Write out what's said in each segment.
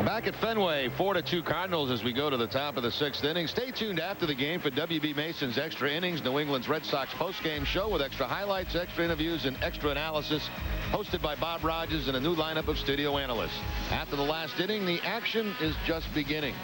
Back at Fenway, 4-2 Cardinals as we go to the top of the 6th inning. Stay tuned after the game for W.B. Mason's Extra Innings, New England's Red Sox postgame show with extra highlights, extra interviews, and extra analysis, hosted by Bob Rogers and a new lineup of studio analysts. After the last inning, the action is just beginning.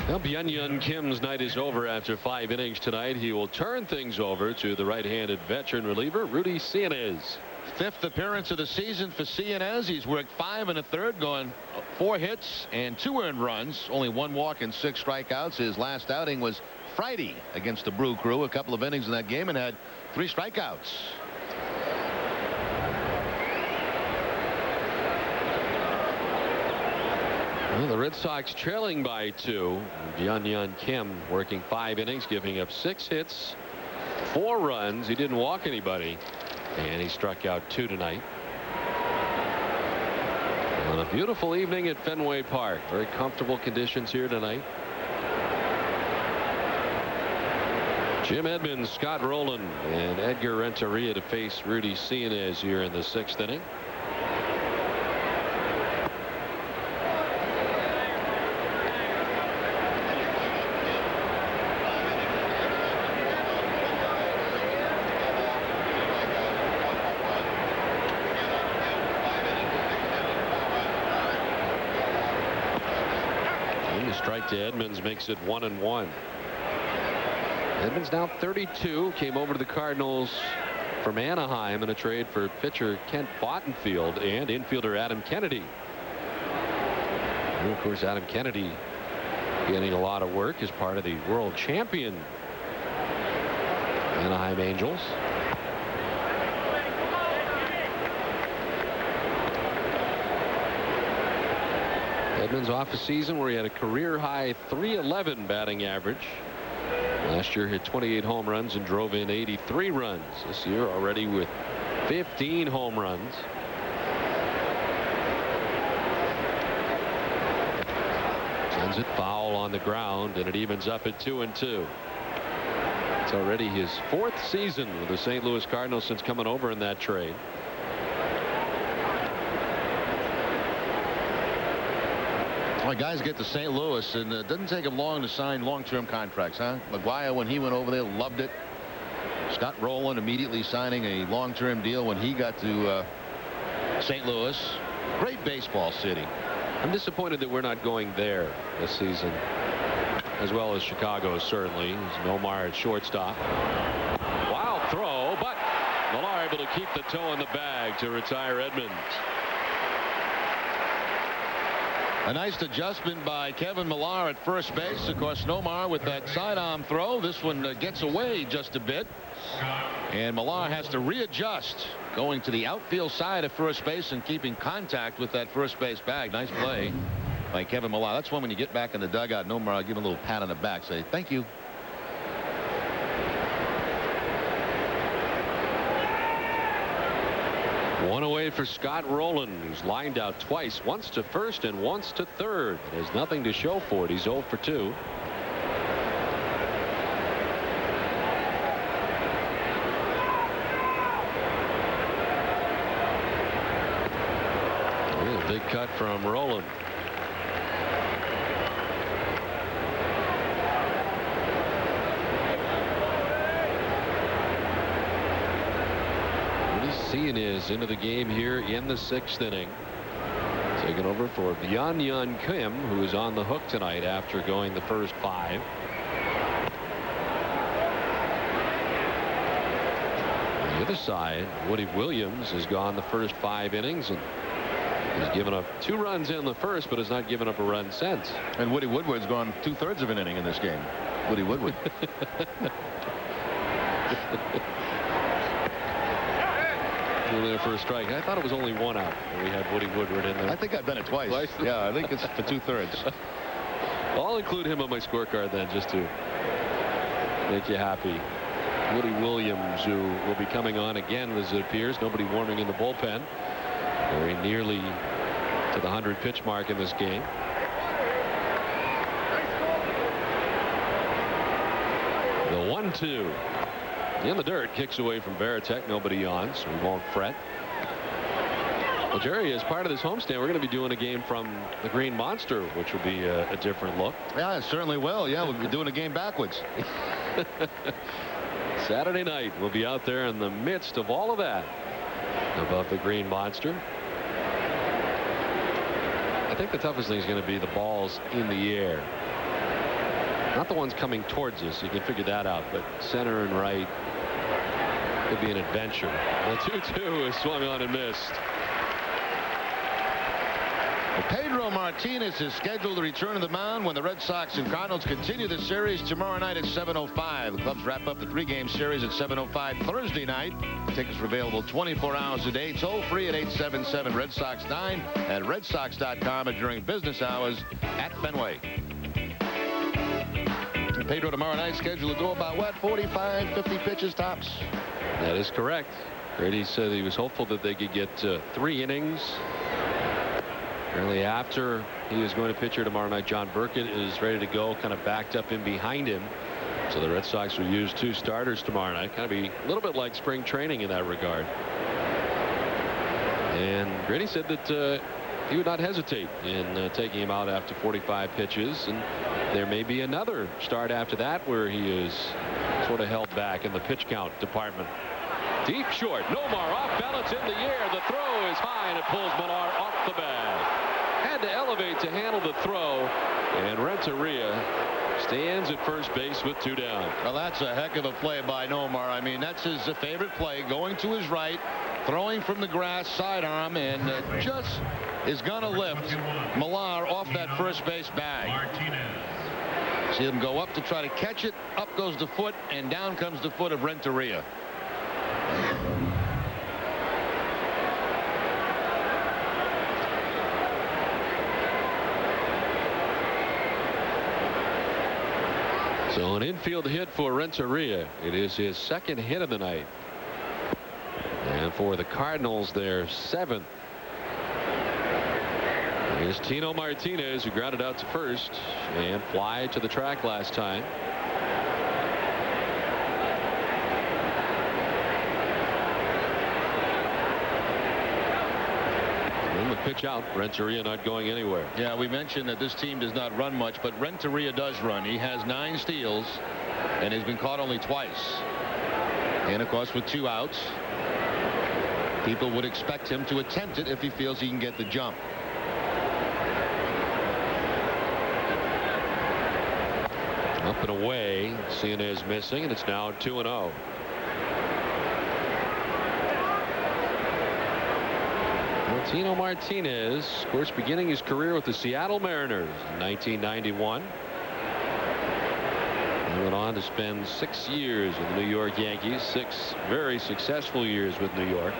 Well, Byung-Hyun Kim's night is over after 5 innings tonight. He will turn things over to the right-handed veteran reliever, Rudy Cianez. 5th appearance of the season for Cianez. He's worked 5 1/3, going 4 hits and 2 earned runs. Only 1 walk and 6 strikeouts. His last outing was Friday against the Brew Crew. A couple of innings in that game and had 3 strikeouts. Well, the Red Sox trailing by 2. Byung-Hyun Kim working 5 innings, giving up 6 hits, 4 runs. He didn't walk anybody, and he struck out 2 tonight. On a beautiful evening at Fenway Park. Very comfortable conditions here tonight. Jim Edmonds, Scott Rowland, and Edgar Renteria to face Rudy Cianez here in the 6th inning. To Edmonds makes it 1-1. Edmonds now 32. Came over to the Cardinals from Anaheim in a trade for pitcher Kent Bottenfield and infielder Adam Kennedy. And of course, Adam Kennedy getting a lot of work as part of the world champion Anaheim Angels. Edmonds off a season where he had a career-high .311 batting average. Last year hit 28 home runs and drove in 83 runs. This year already with 15 home runs. Sends it foul on the ground, and it evens up at 2-2. It's already his 4th season with the St. Louis Cardinals since coming over in that trade. Well, guys get to St. Louis, and it doesn't take them long to sign long-term contracts, huh? McGuire, when he went over there, loved it. Scott Rowland immediately signing a long-term deal when he got to St. Louis. Great baseball city. I'm disappointed that we're not going there this season, as well as Chicago, certainly. There's Nomar at shortstop. Wild throw, but Millar able to keep the toe in the bag to retire Edmonds. A nice adjustment by Kevin Millar at first base. Of course, Nomar with that sidearm throw. This one gets away just a bit. And Millar has to readjust, going to the outfield side of first base and keeping contact with that first base bag. Nice play by Kevin Millar. That's when you get back in the dugout, Nomar, I'll give him a little pat on the back. Say, thank you. One away for Scott Rowland, who's lined out twice, once to first and once to third. There's nothing to show for it. He's 0 for 2. Big cut from Rowland. Cianez into the game here in the 6th inning. Taking over for Byung-Hyun Kim, who is on the hook tonight after going the first 5. On the other side, Woody Williams has gone the first 5 innings and he's given up 2 runs in the first, but has not given up a run since. And Woody Woodward's gone 2/3 of an inning in this game. Woody Woodward. There for a strike. I thought it was only 1 out when we had Woody Woodward in there. I think I've done it twice. Yeah, I think it's for 2/3. I'll include him on my scorecard then, just to make you happy. Woody Williams, who will be coming on again, as it appears. Nobody warming in the bullpen. Very nearly to the 100 pitch mark in this game. The 1-2. In the dirt, kicks away from Varitek. Nobody on, so we won't fret. Well, Jerry, as part of this homestand, we're going to be doing a game from the Green Monster, which will be a different look. Yeah, it certainly will. Yeah, we'll be doing a game backwards. Saturday night, we'll be out there in the midst of all of that above the Green Monster. I think the toughest thing is going to be the balls in the air. Not the ones coming towards us. You can figure that out. But center and right could be an adventure. The 2-2 is swung on and missed. Pedro Martinez is scheduled to return to the mound when the Red Sox and Cardinals continue the series tomorrow night at 7:05. The Cubs wrap up the 3-game series at 7:05 Thursday night. Tickets are available 24 hours a day, toll free at 877 Red Sox 9 at redsox.com and during business hours at Fenway. Pedro tomorrow night scheduled to go about what, 45, 50 pitches tops? That is correct. Grady said he was hopeful that they could get 3 innings. Apparently after he is going to pitch here tomorrow night, John Burkett is ready to go, kind of backed up in behind him. So the Red Sox will use 2 starters tomorrow night. Kind of be a little bit like spring training in that regard. And Grady said that he would not hesitate in taking him out after 45 pitches. And there may be another start after that where he is sort of held back in the pitch count department. Deep short. Nomar off balance in the air. The throw is high and it pulls Millar off the bag. Had to elevate to handle the throw, and Renteria stands at first base with 2 down. Well, that's a heck of a play by Nomar. I mean, that's his favorite play, going to his right, throwing from the grass, sidearm, and just is going to lift Millar off that first base bag. See him go up to try to catch it. Up goes the foot, and down comes the foot of Renteria. So an infield hit for Renteria. It is his 2nd hit of the night. And for the Cardinals, their 7th. Here's Tino Martinez, who grounded out to first and fly to the track last time. And the pitch out. Renteria not going anywhere. Yeah, we mentioned that this team does not run much, but Renteria does run. He has 9 steals and has been caught only twice. And of course, with 2 outs, people would expect him to attempt it if he feels he can get the jump. Up and away. Cianez missing, and it's now 2-0. Tino Martinez, of course, beginning his career with the Seattle Mariners in 1991. He went on to spend 6 years with the New York Yankees, 6 very successful years with New York.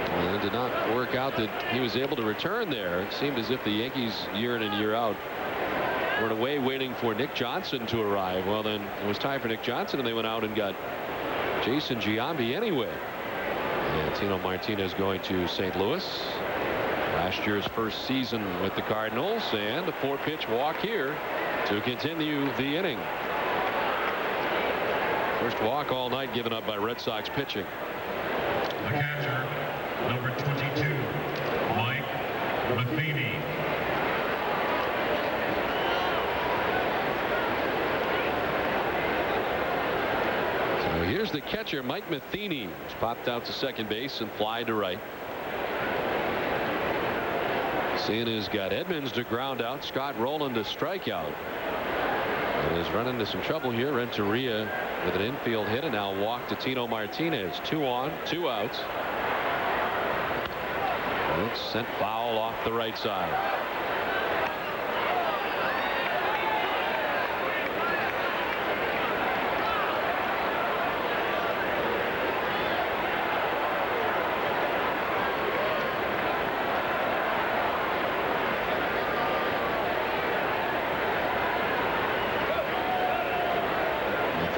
And it did not work out that he was able to return there. It seemed as if the Yankees, year in and year out, were in a way waiting for Nick Johnson to arrive. Well, then it was time for Nick Johnson, and they went out and got Jason Giambi anyway. And Tino Martinez going to St. Louis. Last year's first season with the Cardinals, and a 4-pitch walk here to continue the inning. First walk all night given up by Red Sox pitching. The catcher, number 22, Mike Matheny. Here's the catcher, Mike Matheny, who's popped out to second base and fly to right. Cianez got Edmonds to ground out, Scott Rowland to strike out. And is running into some trouble here. Renteria with an infield hit, and now walk to Tino Martinez. 2 on, 2 outs. And it's sent foul off the right side.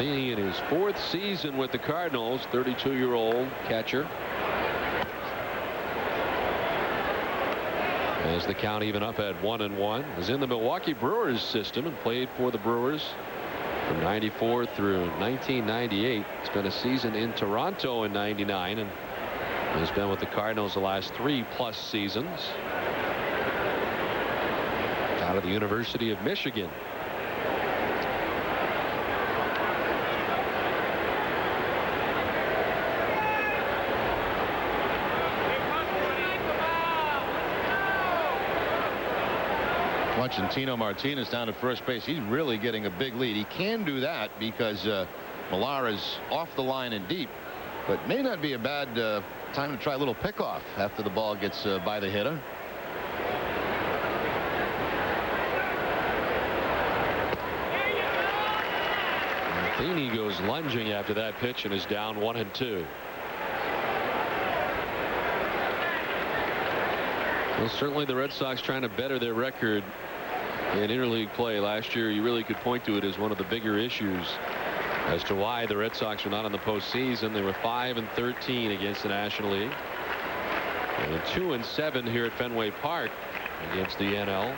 In his 4th season with the Cardinals, 32-year-old catcher. As the count even up at 1-1, is in the Milwaukee Brewers system and played for the Brewers from '94 through 1998. Spent a season in Toronto in '99 and He's been with the Cardinals the last 3+ seasons. Out of the University of Michigan. Watching Tino Martinez down at first base. He's really getting a big lead. He can do that because Millar is off the line and deep, but may not be a bad time to try a little pickoff after the ball gets by the hitter. Matheny goes lunging after that pitch and is down 1-2. Well, certainly the Red Sox trying to better their record in interleague play. Last year, you really could point to it as one of the bigger issues as to why the Red Sox were not in the postseason. They were 5-13 against the National League, and 2-7 here at Fenway Park against the NL.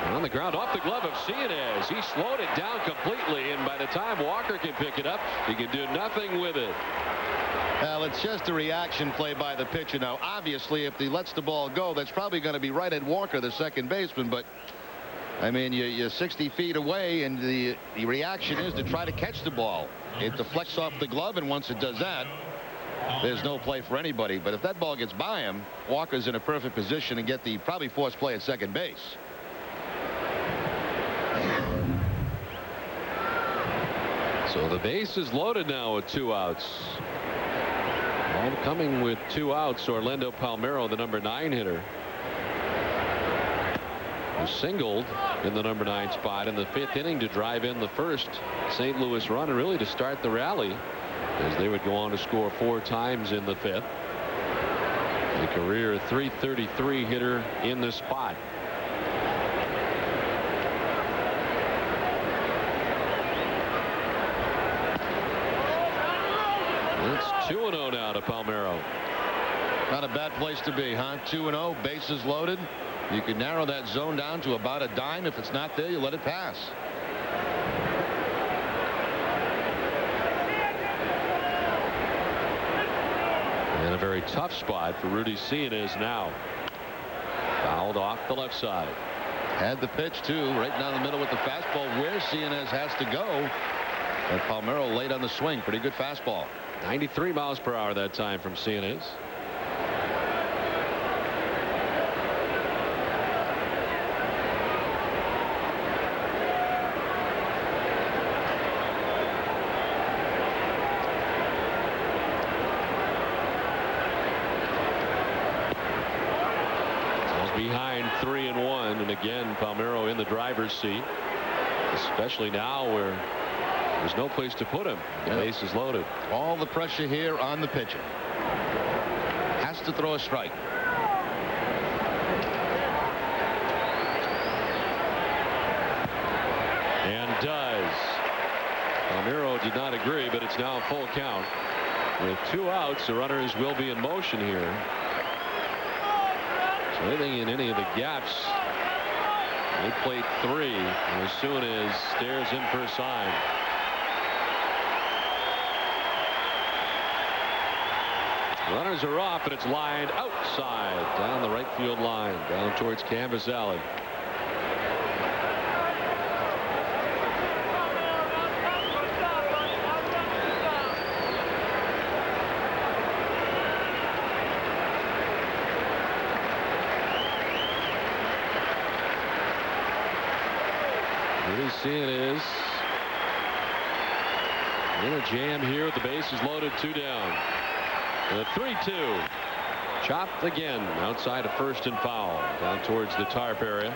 On the ground, off the glove of Cianez. He slowed it down completely, and by the time Walker can pick it up, he can do nothing with it. Well, it's just a reaction play by the pitcher. Now, obviously, if he lets the ball go, that's probably going to be right at Walker, the second baseman. But, I mean, you're 60 feet away, and the reaction is to try to catch the ball. It deflects off the glove, and once it does that, there's no play for anybody. But if that ball gets by him, Walker's in a perfect position to get the probably forced play at second base. So the base is loaded now with 2 outs. All coming with 2 outs. Orlando Palmeiro, the number 9 hitter, who singled in the number 9 spot in the 5th inning to drive in the first St. Louis run, and really to start the rally, as they would go on to score 4 times in the 5th. The career .333 hitter in the spot. It's 2-0 now to Palmeiro. Not a bad place to be, huh? 2-0, bases loaded. You can narrow that zone down to about a dime. If it's not there, you let it pass. And a very tough spot for Rudy Cianez now. Fouled off the left side. Had the pitch, too, right down the middle with the fastball where Cianez has to go. And Palmeiro laid on the swing. Pretty good fastball. 93 miles per hour that time from Cianez. Behind 3-1, and again Palmeiro in the driver's seat, especially now where there's no place to put him. The base is loaded. All the pressure here on the pitcher. Has to throw a strike. And does. Palmeiro did not agree, but it's now a full count. With 2 outs, the runners will be in motion here. So anything in any of the gaps, they played 3, and as soon as stares in for a sign. Runners are off, and it's lined outside down the right field line, down towards Canvas Alley. Cianez in a jam here with the bases loaded, 2 down. The 3-2 chopped again outside of first and foul down towards the tarp area.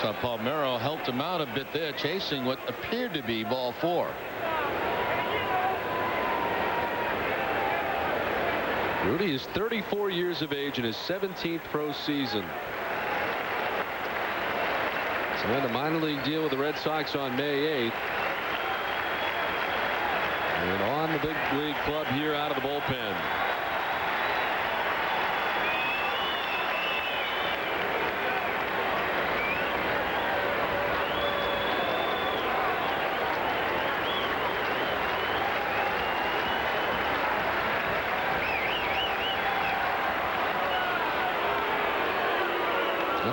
So Palmeiro helped him out a bit there, chasing what appeared to be ball 4. Rudy is 34 years of age in his 17th pro season. Signed a minor league deal with the Red Sox on May 8th. And on the big league club here out of the bullpen.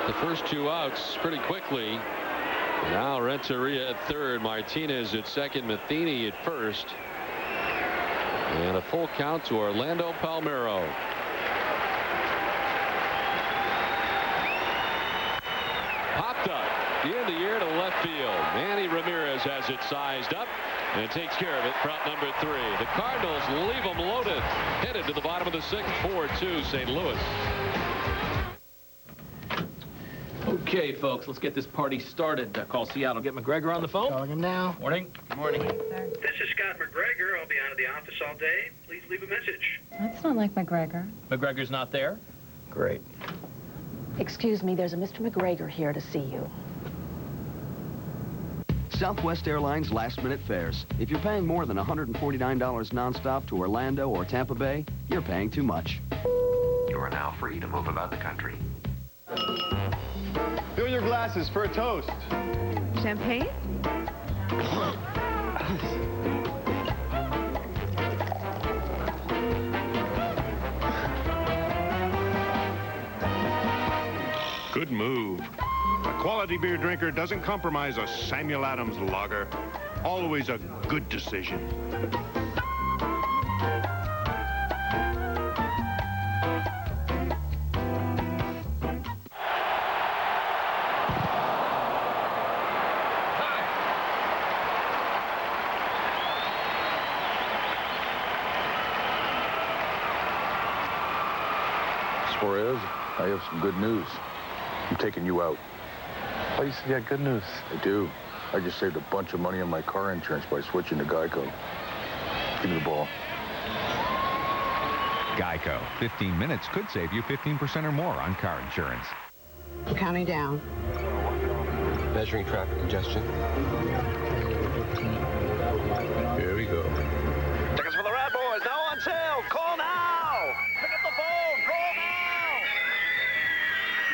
the first 2 outs pretty quickly. Now Renteria at third, Martinez at second, Matheny at first. And a full count to Orlando Palmeiro. Popped up in the air to left field. Manny Ramirez has it sized up and takes care of it for out number 3. The Cardinals leave them loaded. Headed to the bottom of the 6th, 4-2 St. Louis. Okay, folks, let's get this party started. Call Seattle. Get McGregor on the phone. Calling him now. Morning. Good morning. This is Scott McGregor. I'll be out of the office all day. Please leave a message. That's not like McGregor. McGregor's not there? Great. Excuse me, there's a Mr. McGregor here to see you. Southwest Airlines last-minute fares. If you're paying more than $149 nonstop to Orlando or Tampa Bay, you're paying too much. You are now free to move about the country. Fill your glasses for a toast. Champagne? Good move. A quality beer drinker doesn't compromise a Samuel Adams lager. Always a good decision. Suarez, I have some good news. I'm taking you out. Oh, you said you had good news. I do. I just saved a bunch of money on my car insurance by switching to Geico. Give me the ball. Geico. 15 minutes could save you 15% or more on car insurance. Counting down. Measuring traffic congestion. Here we go. Tickets for the Rad Boys now on sale. Call now. Pick up the phone. Call now.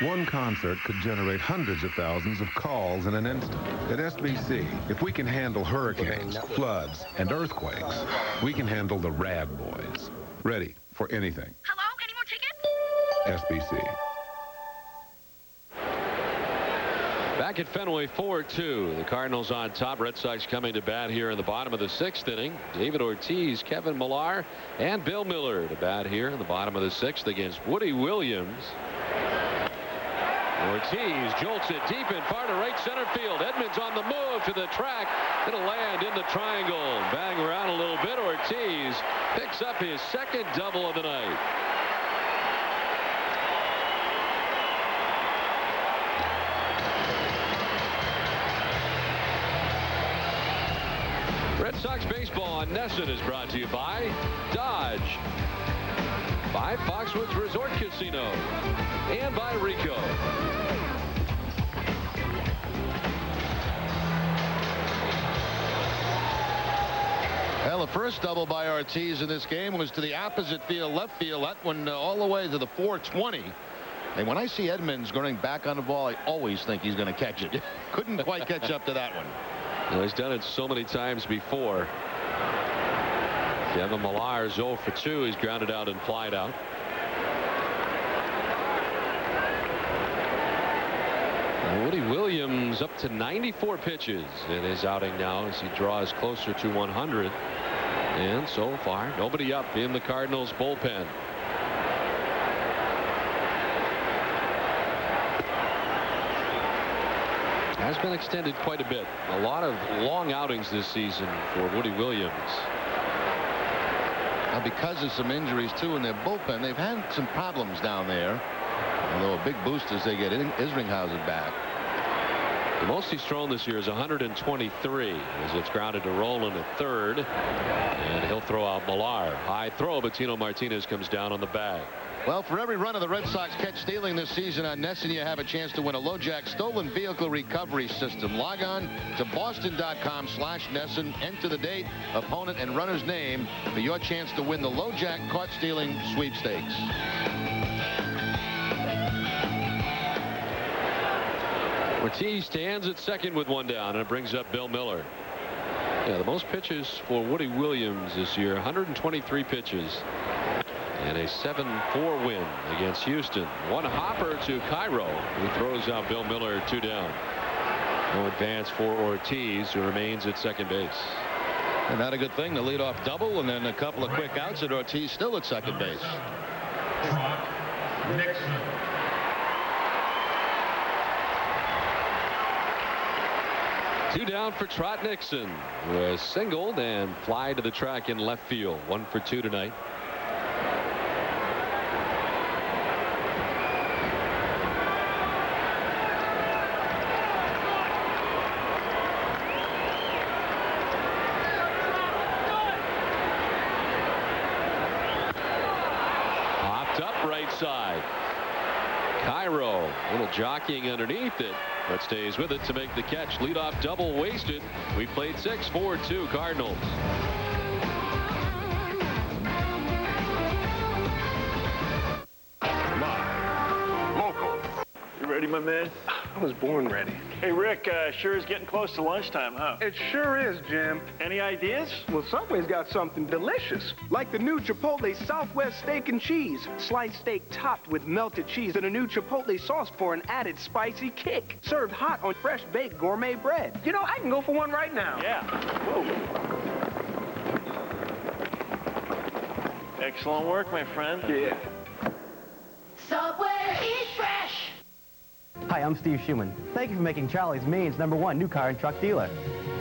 One concert could generate hundreds of thousands of calls in an instant. At SBC, if we can handle hurricanes, floods, and earthquakes, we can handle the Rad Boys. Ready for anything. Hello? Any more tickets? SBC. Back at Fenway, 4-2. The Cardinals on top. Red Sox coming to bat here in the bottom of the 6th inning. David Ortiz, Kevin Millar, and Bill Miller to bat here in the bottom of the 6th against Woody Williams. Ortiz jolts it deep and far to right center field. Edmonds on the move to the track. It'll land in the triangle. Bang around a little bit. Ortiz picks up his 2nd double of the night. Red Sox baseball on NESN is brought to you by Dodge, by Foxwoods Resort Casino, and by Rico. Well, the first double by Ortiz in this game was to the opposite field, left field. That one all the way to the 420. And when I see Edmonds going back on the ball, I always think he's going to catch it. Couldn't quite catch up to that one. Well, he's done it so many times before. Kevin Millar is 0 for 2. He's grounded out and flied out. Woody Williams up to 94 pitches in his outing now as he draws closer to 100. And so far, nobody up in the Cardinals bullpen. Has been extended quite a bit. A lot of long outings this season for Woody Williams. Now, because of some injuries, too, in their bullpen, they've had some problems down there. Although a big boost as they get Isringhausen back. The most he's thrown this year is 123 as it's grounded to Roland at third. And he'll throw out Millar. High throw, but Tino Martinez comes down on the bag. Well, for every run of the Red Sox catch stealing this season on NESN, you have a chance to win a LoJack stolen vehicle recovery system. Log on to boston.com/NESN. Enter the date, opponent, and runner's name for your chance to win the LoJack caught stealing sweepstakes. Ortiz stands at second with one down, and it brings up Bill Miller. Yeah, the most pitches for Woody Williams this year, 123 pitches. And a 7-4 win against Houston. One hopper to Cairo, who throws out Bill Miller 2 down. No advance for Ortiz, who remains at second base. And not a good thing, the leadoff double, and then a couple of quick outs, and Ortiz still at second base. Nixon. Two down for Trot Nixon, who has singled and fly to the track in left field. 1 for 2 tonight. Side. Cairo, a little jockeying underneath it, but stays with it to make the catch. Leadoff double wasted. We played 6, 4-2 Cardinals. Live. Local. You ready, my man? I was born ready. Hey, Rick, sure is getting close to lunchtime, huh? It sure is, Jim. Any ideas? Well, Subway's got something delicious. Like the new Chipotle Southwest Steak and Cheese. Sliced steak topped with melted cheese and a new Chipotle sauce for an added spicy kick. Served hot on fresh baked gourmet bread. You know, I can go for one right now. Yeah. Whoa. Excellent work, my friend. Yeah. Subway, eat fresh. Hi, I'm Steve Schumann. Thank you for making Charlie's Maine's #1 new car and truck dealer.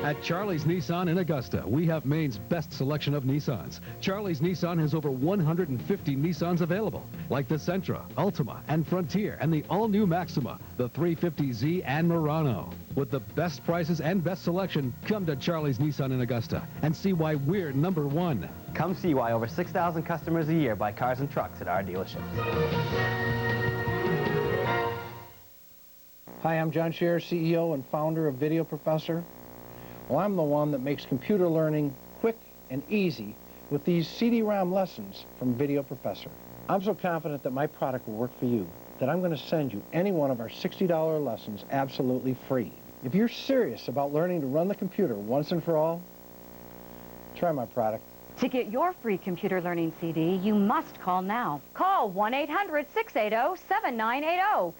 At Charlie's Nissan in Augusta, we have Maine's best selection of Nissans. Charlie's Nissan has over 150 Nissans available, like the Sentra, Ultima, and Frontier, and the all-new Maxima, the 350Z, and Murano. With the best prices and best selection, come to Charlie's Nissan in Augusta and see why we're #1. Come see why over 6,000 customers a year buy cars and trucks at our dealerships. Hi, I'm John Scherer, CEO and founder of Video Professor. Well, I'm the one that makes computer learning quick and easy with these CD-ROM lessons from Video Professor. I'm so confident that my product will work for you that I'm going to send you any one of our $60 lessons absolutely free. If you're serious about learning to run the computer once and for all, try my product. To get your free computer learning CD, you must call now. Call 1-800-680-7980.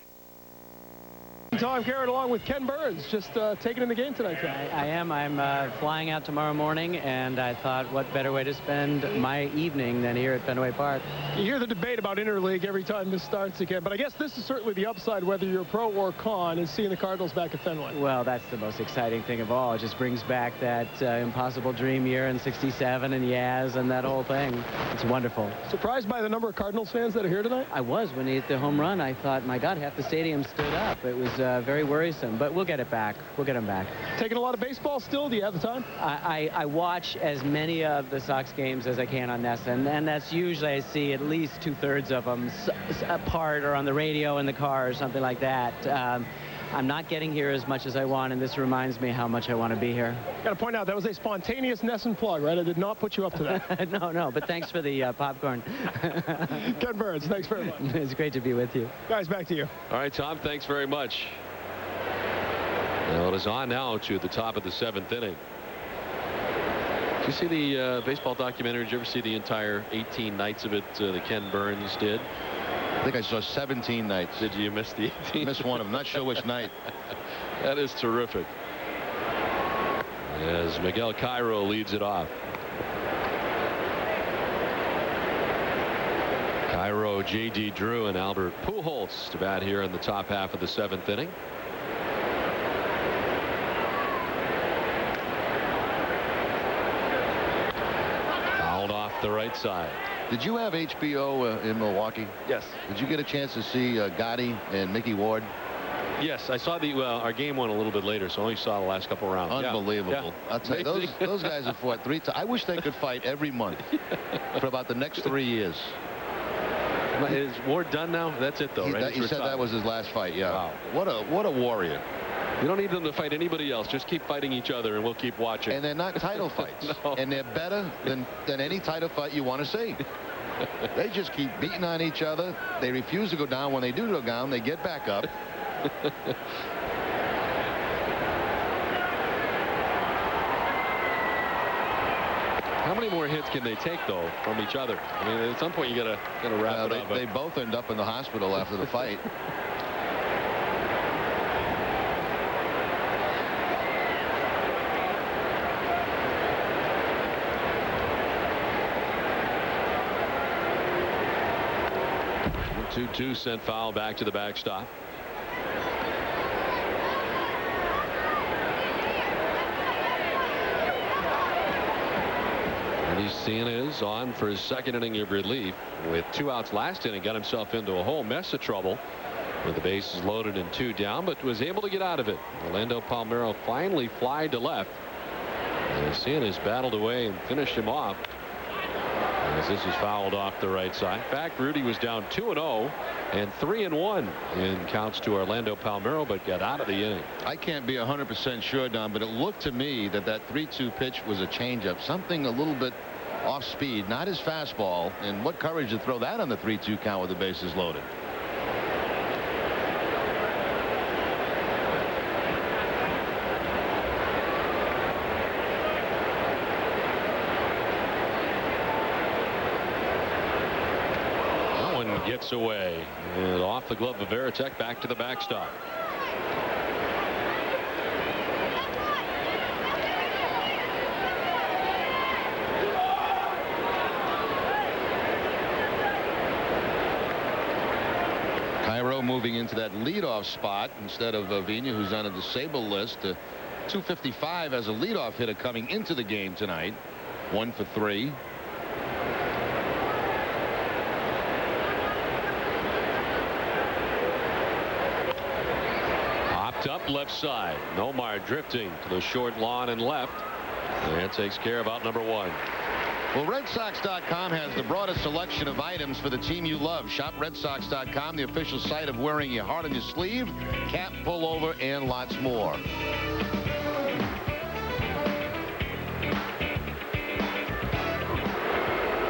Tom Garrett along with Ken Burns, just taking in the game tonight. I am. I'm flying out tomorrow morning, and I thought what better way to spend my evening than here at Fenway Park. You hear the debate about interleague every time this starts again, but I guess this is certainly the upside, whether you're pro or con, is seeing the Cardinals back at Fenway. Well, that's the most exciting thing of all. It just brings back that impossible dream year in '67 and Yaz and that whole thing. It's wonderful. Surprised by the number of Cardinals fans that are here tonight? I was. When he hit the home run, I thought, my God, half the stadium stood up. It was very worrisome, but we'll get it back. We'll get him back. Taking a lot of baseball still? Do you have the time? I watch as many of the Sox games as I can on NESN, and that's usually I see at least 2/3 of them apart or on the radio in the car or something like that. I'm not getting here as much as I want, and this reminds me how much I want to be here. Got to point out, that was a spontaneous NESN plug, right? I did not put you up to that. No, but thanks for the popcorn. Ken Burns, thanks very much. It's great to be with you. Guys, back to you. All right, Tom, thanks very much. Well, it is on now to the top of the 7th inning. Did you see the baseball documentary? Did you ever see the entire 18 nights of it that Ken Burns did? I think I saw 17 nights. Did you miss the 18? Missed one of them. Not sure which night. That is terrific. As Miguel Cairo leads it off. Cairo, J.D. Drew, and Albert Pujols to bat here in the top half of the 7th inning. Fouled off the right side. Did you have HBO in Milwaukee? Yes. Did you get a chance to see Gotti and Mickey Ward? Yes, I saw our game went a little bit later, so I only saw the last couple rounds. Unbelievable. Yeah. I'll tell you, those guys have fought 3 times. I wish they could fight every month for about the next 3 years. Is Ward done now? That's it, though, right? He said that was his last fight, yeah. Wow. What a warrior. You don't need them to fight anybody else. Just keep fighting each other, and we'll keep watching. And they're not title fights. No. And they're better than any title fight you want to see. They just keep beating on each other. They refuse to go down. When they do go down, they get back up. How many more hits can they take, though, from each other? I mean, at some point you gotta wrap it up. They both end up in the hospital after the fight. The 2-2 sent foul back to the backstop. Siena is on for his second inning of relief with 2 outs last inning. Got himself into a whole mess of trouble with the bases loaded and 2 down, but was able to get out of it. Orlando Palmeiro finally flied to left. Siena's battled away and finished him off as this is fouled off the right side. In fact, Rudy was down 2-0 and 3-1 in counts to Orlando Palmeiro, but got out of the inning. I can't be 100% sure, Don, but it looked to me that 3-2 pitch was a changeup, something a little bit off speed, not his fastball. And what courage to throw that on the 3-2 count with the bases loaded. That one gets away and off the glove of Veritek back to the backstop. Moving into that leadoff spot instead of Avina, who's on a disabled list. 255 as a leadoff hitter coming into the game tonight. 1 for 3. Popped up left side. Nomar drifting to the short lawn and left. And takes care of out number 1. Well, RedSox.com has the broadest selection of items for the team you love. Shop RedSox.com, the official site of wearing your heart on your sleeve, cap, pullover, and lots more.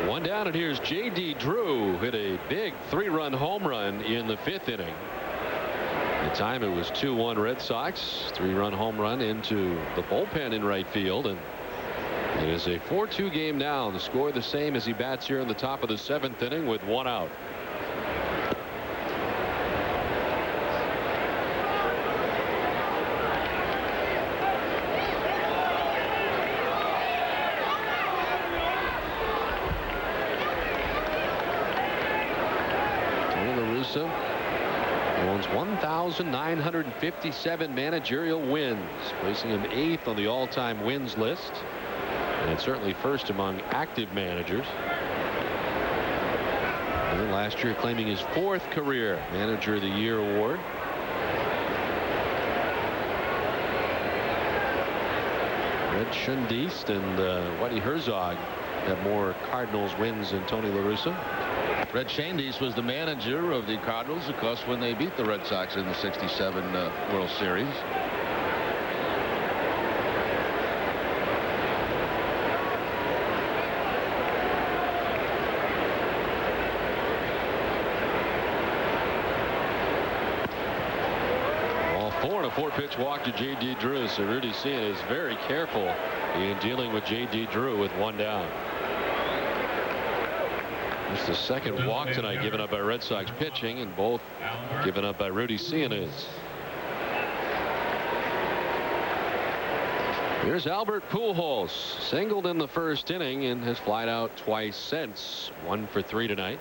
One down, and here's J.D. Drew. Hit a big 3-run home run in the 5th inning. At the time, it was 2-1 Red Sox. 3-run home run into the bullpen in right field, and it is a 4-2 game now. The score the same as he bats here in the top of the 7th inning with 1 out. Tony La Russa owns 1,957 managerial wins, placing him 8th on the all-time wins list. And certainly first among active managers. And then last year claiming his 4th career Manager of the Year award. Red Shundist and Whitey Herzog have more Cardinals wins than Tony La Russa. Red Shundist was the manager of the Cardinals, of course, when they beat the Red Sox in the '67 World Series. A 4-pitch walk to J.D. Drew. So Rudy Siena is very careful in dealing with J.D. Drew with 1 down. It's the 2nd walk tonight given up by Red Sox pitching, and both given up by Rudy Siena. Here's Albert Pujols, singled in the 1st inning and has flied out twice since. 1 for 3 tonight.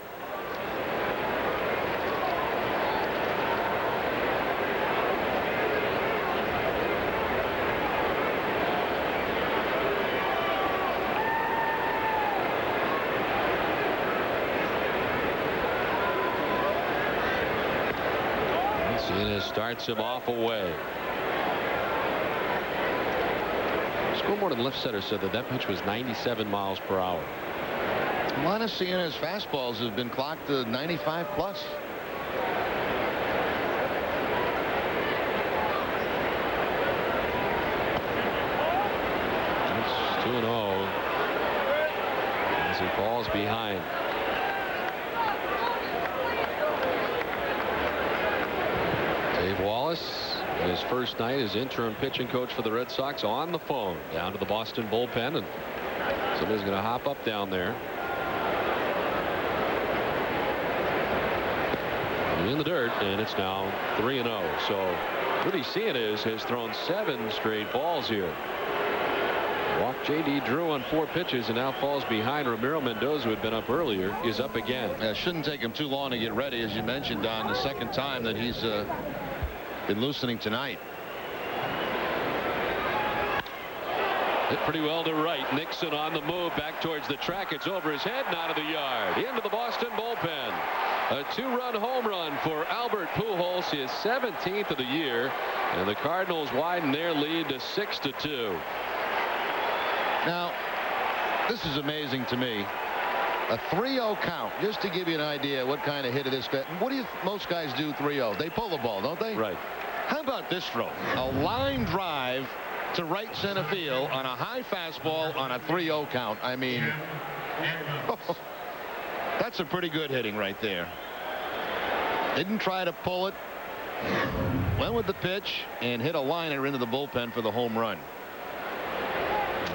Starts him off away. Scoreboard and left center said that pitch was 97 miles per hour. A lot of Siena's fastballs have been clocked to 95 plus. It's 2-0 as he falls behind. Dave Wallace, his first night as interim pitching coach for the Red Sox, on the phone down to the Boston bullpen, and Somebody's going to hop up down there. In the dirt, and it's now 3-0. So Rudy Cianez has thrown 7 straight balls here. Walked J.D. Drew on 4 pitches and now falls behind. Ramiro Mendoza, who had been up earlier, is up again. It shouldn't take him too long to get ready, as you mentioned, Don. The second time that he's been loosening tonight. Hit pretty well to right. Nixon on the move back towards the track. It's over his head and out of the yard. Into the Boston bullpen. A 2-run home run for Albert Pujols, his 17th of the year, and the Cardinals widen their lead to 6-2. Now, this is amazing to me. A 3-0 count, just to give you an idea what kind of hit it is. What do most guys do 3-0? They pull the ball, don't they? Right. How about this throw? A line drive to right center field on a high fastball on a 3-0 count. I mean, that's a pretty good hitting right there. Didn't try to pull it. Went with the pitch and hit a liner into the bullpen for the home run.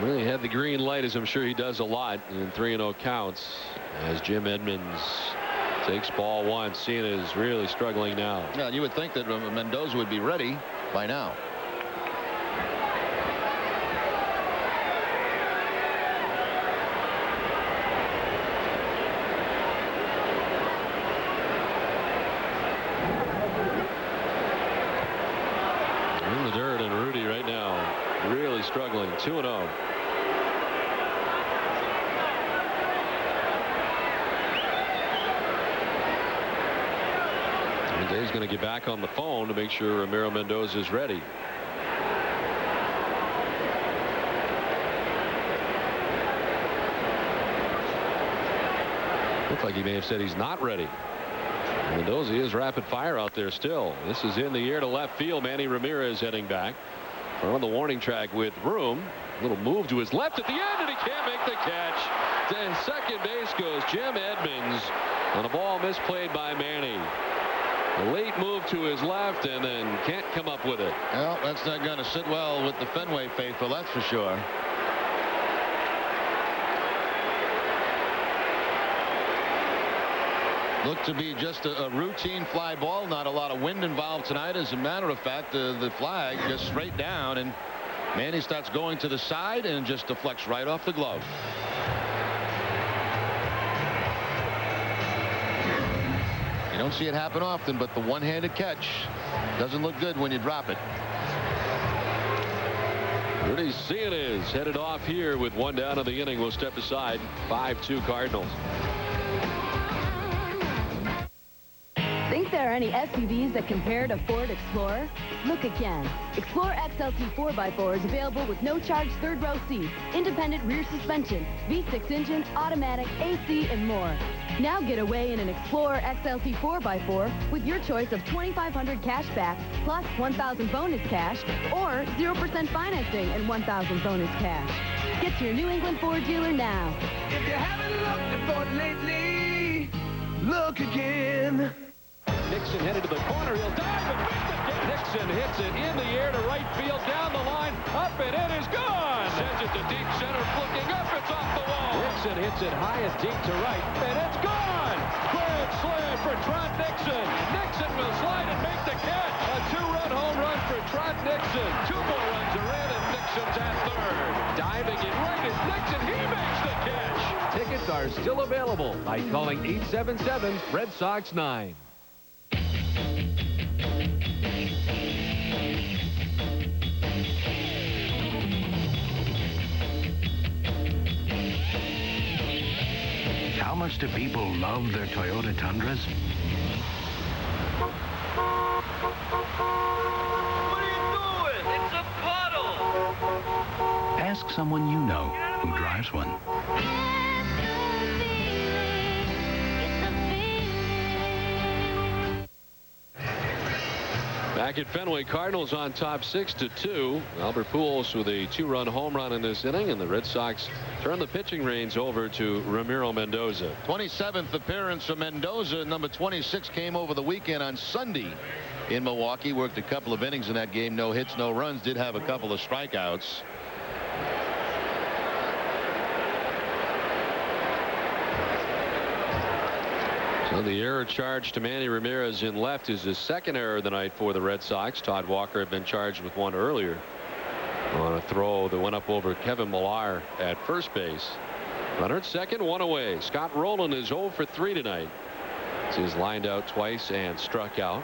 Really had the green light, as I'm sure he does a lot in 3-0 counts, as Jim Edmonds takes ball 1. Cena is really struggling now. Yeah, you would think that Mendoza would be ready by now. In the dirt, and Rudy right now really struggling. 2-0. Dave's going to get back on the phone to make sure Ramiro Mendoza is ready. Looks like he may have said he's not ready. Mendoza is rapid fire out there still. This is in the air to left field. Manny Ramirez heading back on the warning track with room. A little move to his left at the end, and he can't make the catch. To second base goes Jim Edmonds on a ball misplayed by Manny. A late move to his left, and then can't come up with it. Well, that's not going to sit well with the Fenway faithful, that's for sure. Looked to be just a routine fly ball. Not a lot of wind involved tonight. As a matter of fact, the flag just straight down, and Manny starts going to the side and just deflects right off the glove. You don't see it happen often, but the one-handed catch doesn't look good when you drop it. Rudy Cianez headed off here with 1 down in the inning. Will step aside. 5-2 Cardinals. Think there are any SUVs that compare to Ford Explorer? Look again. Explorer XLT 4x4 is available with no-charge third-row seats, independent rear suspension, V6 engine, automatic, AC, and more. Now get away in an Explorer XLT 4x4 with your choice of $2,500 cash back plus $1,000 bonus cash or 0% financing and $1,000 bonus cash. Get to your New England Ford dealer now. If you haven't looked at Ford lately, look again. Nixon headed to the corner. He'll dive and miss it. Nixon hits it in the air to right field, down the line, up, and it is gone. Sends it to deep center, looking up, it's off the wall. Nixon hits it high and deep to right, and it's gone. Grand slam for Trot Nixon. Nixon will slide and make the catch. A 2-run home run for Trot Nixon. 2 more runs are in, and Nixon's at third. Diving it right is Nixon. He makes the catch. Tickets are still available by calling 877 Red Sox 9. How much do people love their Toyota Tundras? What are you doing? It's a puddle. Ask someone you know who drives one. Back at Fenway, Cardinals on top 6-2. Albert Pujols with a 2-run home run in this inning, and the Red Sox turn the pitching reins over to Ramiro Mendoza. 27th appearance for Mendoza. Number 26 came over the weekend on Sunday in Milwaukee. Worked a couple of innings in that game. No hits, no runs. Did have a couple of strikeouts. Well, the error charged to Manny Ramirez in left is his second error of the night for the Red Sox. Todd Walker had been charged with one earlier on a throw that went up over Kevin Millar at first base. Runner at second, one away. Scott Rowland is 0 for 3 tonight. He's lined out twice and struck out.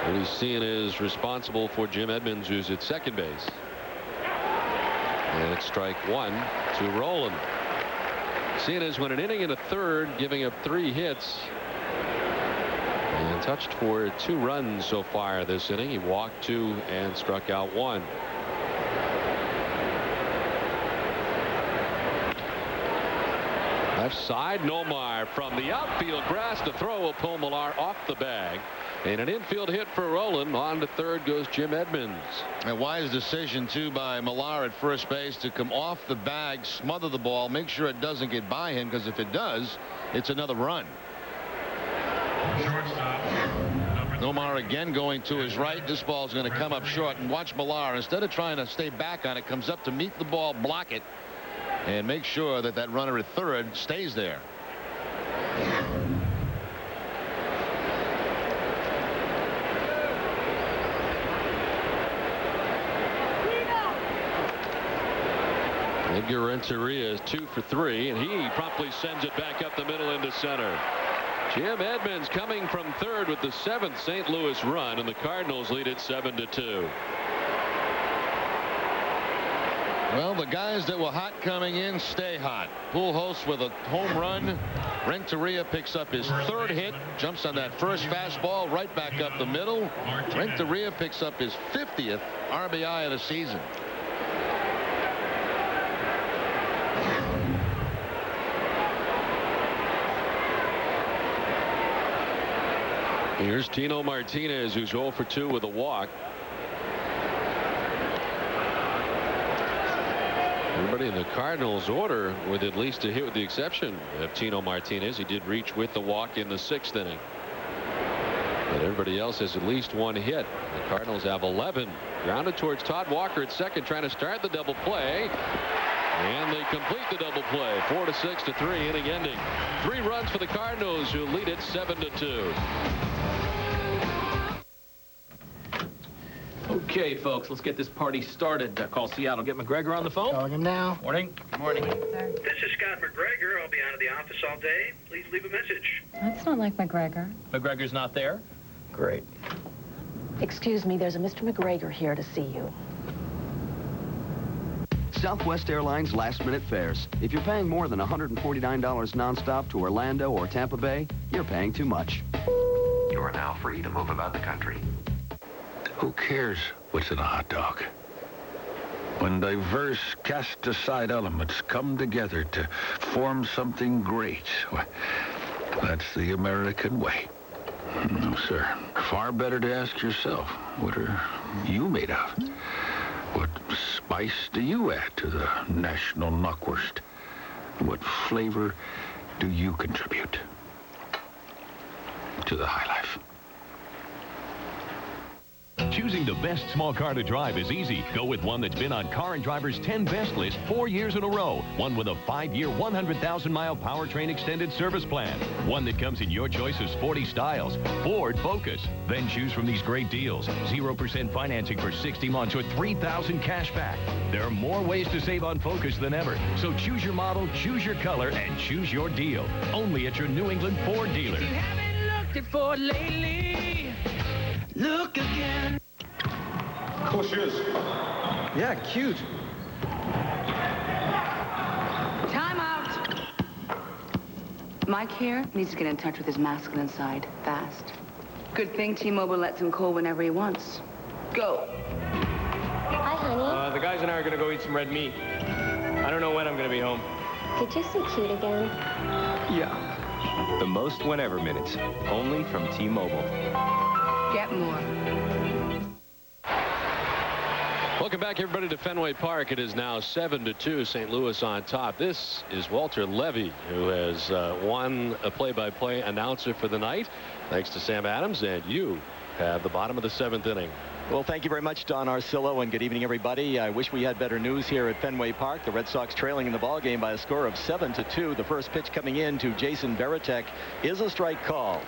What he's seeing is responsible for Jim Edmonds, who's at second base. And it's strike one to Rowland. Seeing as when an inning and a third, giving up 3 hits and touched for 2 runs so far this inning. He walked 2 and struck out 1. Left side, Nomar from the outfield grass. The throw will pull Millar off the bag. And an infield hit for Rowland. On to third goes Jim Edmonds. A wise decision, too, by Millar at first base to come off the bag, smother the ball, make sure it doesn't get by him, because if it does, it's another run. Nomar again going to his right. This ball's going to come up short, and watch Millar. Instead of trying to stay back on it, comes up to meet the ball, block it, and make sure that that runner at third stays there. Edgar Renteria is 2 for 3, and he promptly sends it back up the middle into center. Jim Edmonds coming from third with the 7th St. Louis run, and the Cardinals lead it 7-2. Well, the guys that were hot coming in stay hot. Pujols with a home run. Renteria picks up his 3rd hit, jumps on that first fastball right back up the middle. Renteria picks up his 50th RBI of the season. Here's Tino Martinez, who's 0 for 2 with a walk. Everybody in the Cardinals order with at least a hit, with the exception of Tino Martinez. He did reach with the walk in the 6th inning. But everybody else has at least 1 hit. The Cardinals have 11. Grounded towards Todd Walker at second, trying to start the double play. And they complete the double play. 4-6 to 3, inning ending. 3 runs for the Cardinals, who lead it 7-2. Okay, folks, let's get this party started. Call Seattle. Get McGregor on the phone. Calling him now. Morning. Good morning. This is Scott McGregor. I'll be out of the office all day. Please leave a message. That's not like McGregor. McGregor's not there? Great. Excuse me, there's a Mr. McGregor here to see you. Southwest Airlines last-minute fares. If you're paying more than $149 nonstop to Orlando or Tampa Bay, you're paying too much. You are now free to move about the country. Who cares what's in a hot dog? When diverse, cast-aside elements come together to form something great, well, that's the American way. No, sir. Far better to ask yourself, what are you made of? What spice do you add to the national knockwurst? What flavor do you contribute to the high life? Choosing the best small car to drive is easy. Go with one that's been on Car and Driver's 10 Best list 4 years in a row. One with a 5-year, 100,000-mile powertrain extended service plan. One that comes in your choice of sporty styles. Ford Focus. Then choose from these great deals. 0% financing for 60 months or $3,000 cash back. There are more ways to save on Focus than ever. So choose your model, choose your color, and choose your deal. Only at your New England Ford dealer. If you haven't looked at Ford lately, look again. Cool shoes. Yeah, cute. Time out. Mike here needs to get in touch with his masculine side fast. Good thing T-Mobile lets him call whenever he wants. Go. Hi, honey. The guys and I are going to go eat some red meat. I don't know when I'm going to be home. Did you say cute again? Yeah. The most whenever minutes. Only from T-Mobile. Get more. Welcome back, everybody, to Fenway Park. It is now 7-2, St. Louis on top. This is Walter Levy, who has won a play-by-play announcer for the night, thanks to Sam Adams, and you have the bottom of the 7th inning. Well, thank you very much, Don Arcillo, and good evening, everybody. I wish we had better news here at Fenway Park. The Red Sox trailing in the ballgame by a score of 7-2. The first pitch coming in to Jason Varitek is a strike call.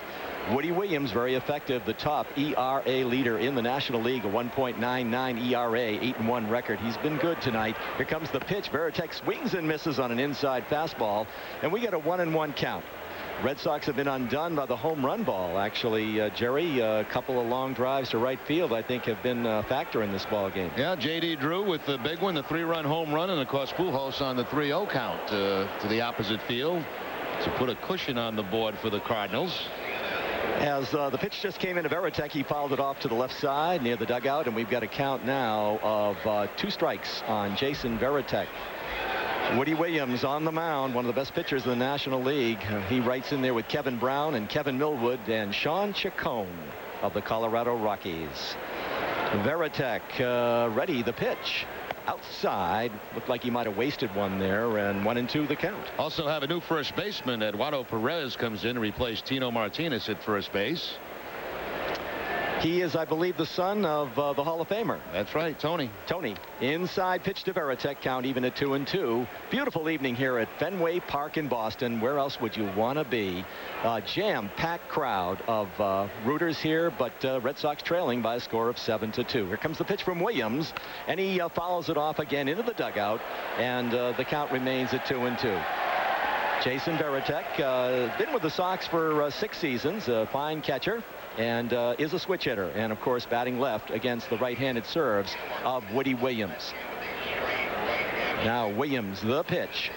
Woody Williams, very effective, the top ERA leader in the National League, a 1.99 ERA, 8-1 record. He's been good tonight. Here comes the pitch. Varitek swings and misses on an inside fastball, and we get a 1-1 count. Red Sox have been undone by the home run ball. Actually, Jerry, a couple of long drives to right field, I think, have been a factor in this ball game. Yeah, J.D. Drew with the big one, the 3-run home run, and of course Pujols on the 3-0 count to the opposite field to put a cushion on the board for the Cardinals. As the pitch just came into Varitek, he fouled it off to the left side near the dugout, and we've got a count now of 2 strikes on Jason Varitek. Woody Williams on the mound, one of the best pitchers in the National League. He writes in there with Kevin Brown and Kevin Millwood and Sean Chacon of the Colorado Rockies. Varitek ready, the pitch. Outside, looked like he might have wasted one there, and 1-2 the count. Also have a new first baseman. Eduardo Perez comes in to replace Tino Martinez at first base. He is, I believe, the son of the Hall of Famer. That's right, Tony. Tony. Inside pitch to Varitek, count even at 2-2. Beautiful evening here at Fenway Park in Boston. Where else would you want to be? Jam-packed crowd of rooters here, but Red Sox trailing by a score of 7-2. Here comes the pitch from Williams, and he follows it off again into the dugout, and the count remains at 2-2. Jason Varitek, been with the Sox for 6 seasons, a fine catcher, and is a switch hitter, and of course batting left against the right-handed serves of Woody Williams. Now Williams, the pitch,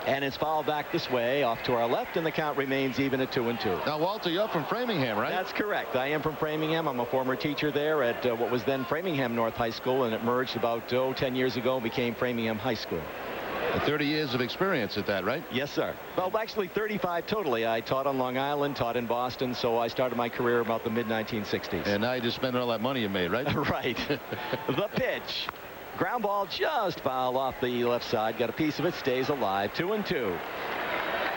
and it's fouled back this way off to our left, and the count remains even at 2-2. Now, Walter, you're from Framingham, right? That's correct. I am from Framingham. I'm a former teacher there at what was then Framingham North High School, and it merged about 10 years ago and became Framingham High School. 30 years of experience at that, right? Yes, sir. Well, actually 35 totally. I taught on Long Island, taught in Boston, so I started my career about the mid-1960s. And now you just spent all that money you made, right? Right. The pitch. Ground ball just foul off the left side. Got a piece of it, stays alive. 2-2.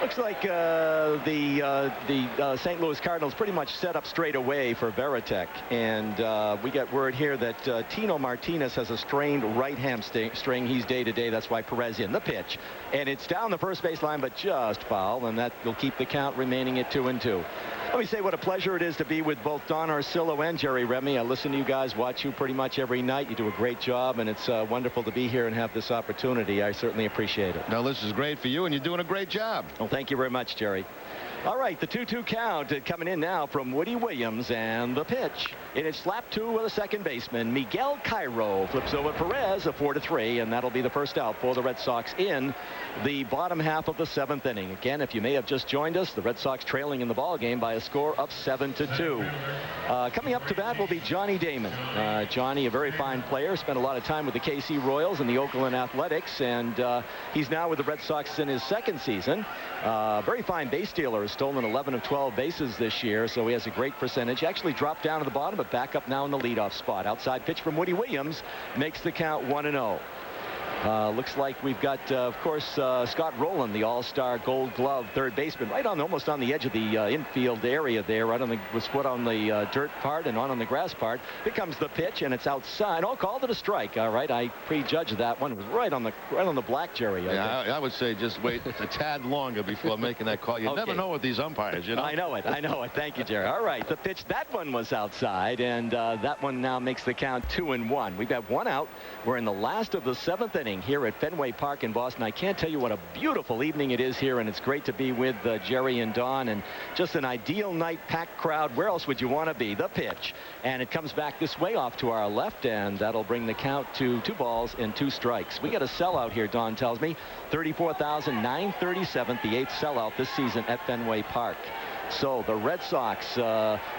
Looks like the St. Louis Cardinals pretty much set up straight away for Varitek, and we got word here that Tino Martinez has a strained right hamstring. He's day-to-day. That's why Perez in the pitch, and it's down the first base line, but just foul, and that will keep the count remaining at 2-2. Let me say what a pleasure it is to be with both Don Arcillo and Jerry Remy. I listen to you guys, watch you pretty much every night. You do a great job, and it's wonderful to be here and have this opportunity. I certainly appreciate it. No, this is great for you, and you're doing a great job. Well, thank you very much, Jerry. All right, the 2-2 count coming in now from Woody Williams, and the pitch. It is slapped to the second baseman. Miguel Cairo flips over Perez, a 4-3, and that'll be the first out for the Red Sox in the bottom half of the 7th inning. Again, if you may have just joined us, the Red Sox trailing in the ball game by a score of 7-2. Coming up to bat will be Johnny Damon. Johnny, a very fine player, spent a lot of time with the KC Royals and the Oakland Athletics, and he's now with the Red Sox in his 2nd season. Very fine base stealer. Stolen 11 of 12 bases this year, so he has a great percentage. Actually dropped down to the bottom, but back up now in the leadoff spot. Outside pitch from Woody Williams makes the count 1-0. Looks like we've got, of course, Scott Rowland, the all-star Gold Glove third baseman, right on almost on the edge of the infield area there, right on the foot on the dirt part and on the grass part. Here comes the pitch, and it's outside. Oh, called it a strike. All right, I prejudged that one. It was right on the black, Jerry. Yeah, I would say just wait a tad longer before making that call. You never know with these umpires, you know. I know it. Thank you, Jerry. All right, the pitch, that one was outside, and that one now makes the count 2-1. We've got one out. We're in the last of the 7th inning here at Fenway Park in Boston. I can't tell you what a beautiful evening it is here, and it's great to be with Jerry and Don, and just an ideal night, packed crowd. Where else would you want to be? The pitch, and it comes back this way off to our left, and that'll bring the count to 2 balls and 2 strikes. We got a sellout here, Don tells me. 34,937th, the 8th sellout this season at Fenway Park. So the Red Sox,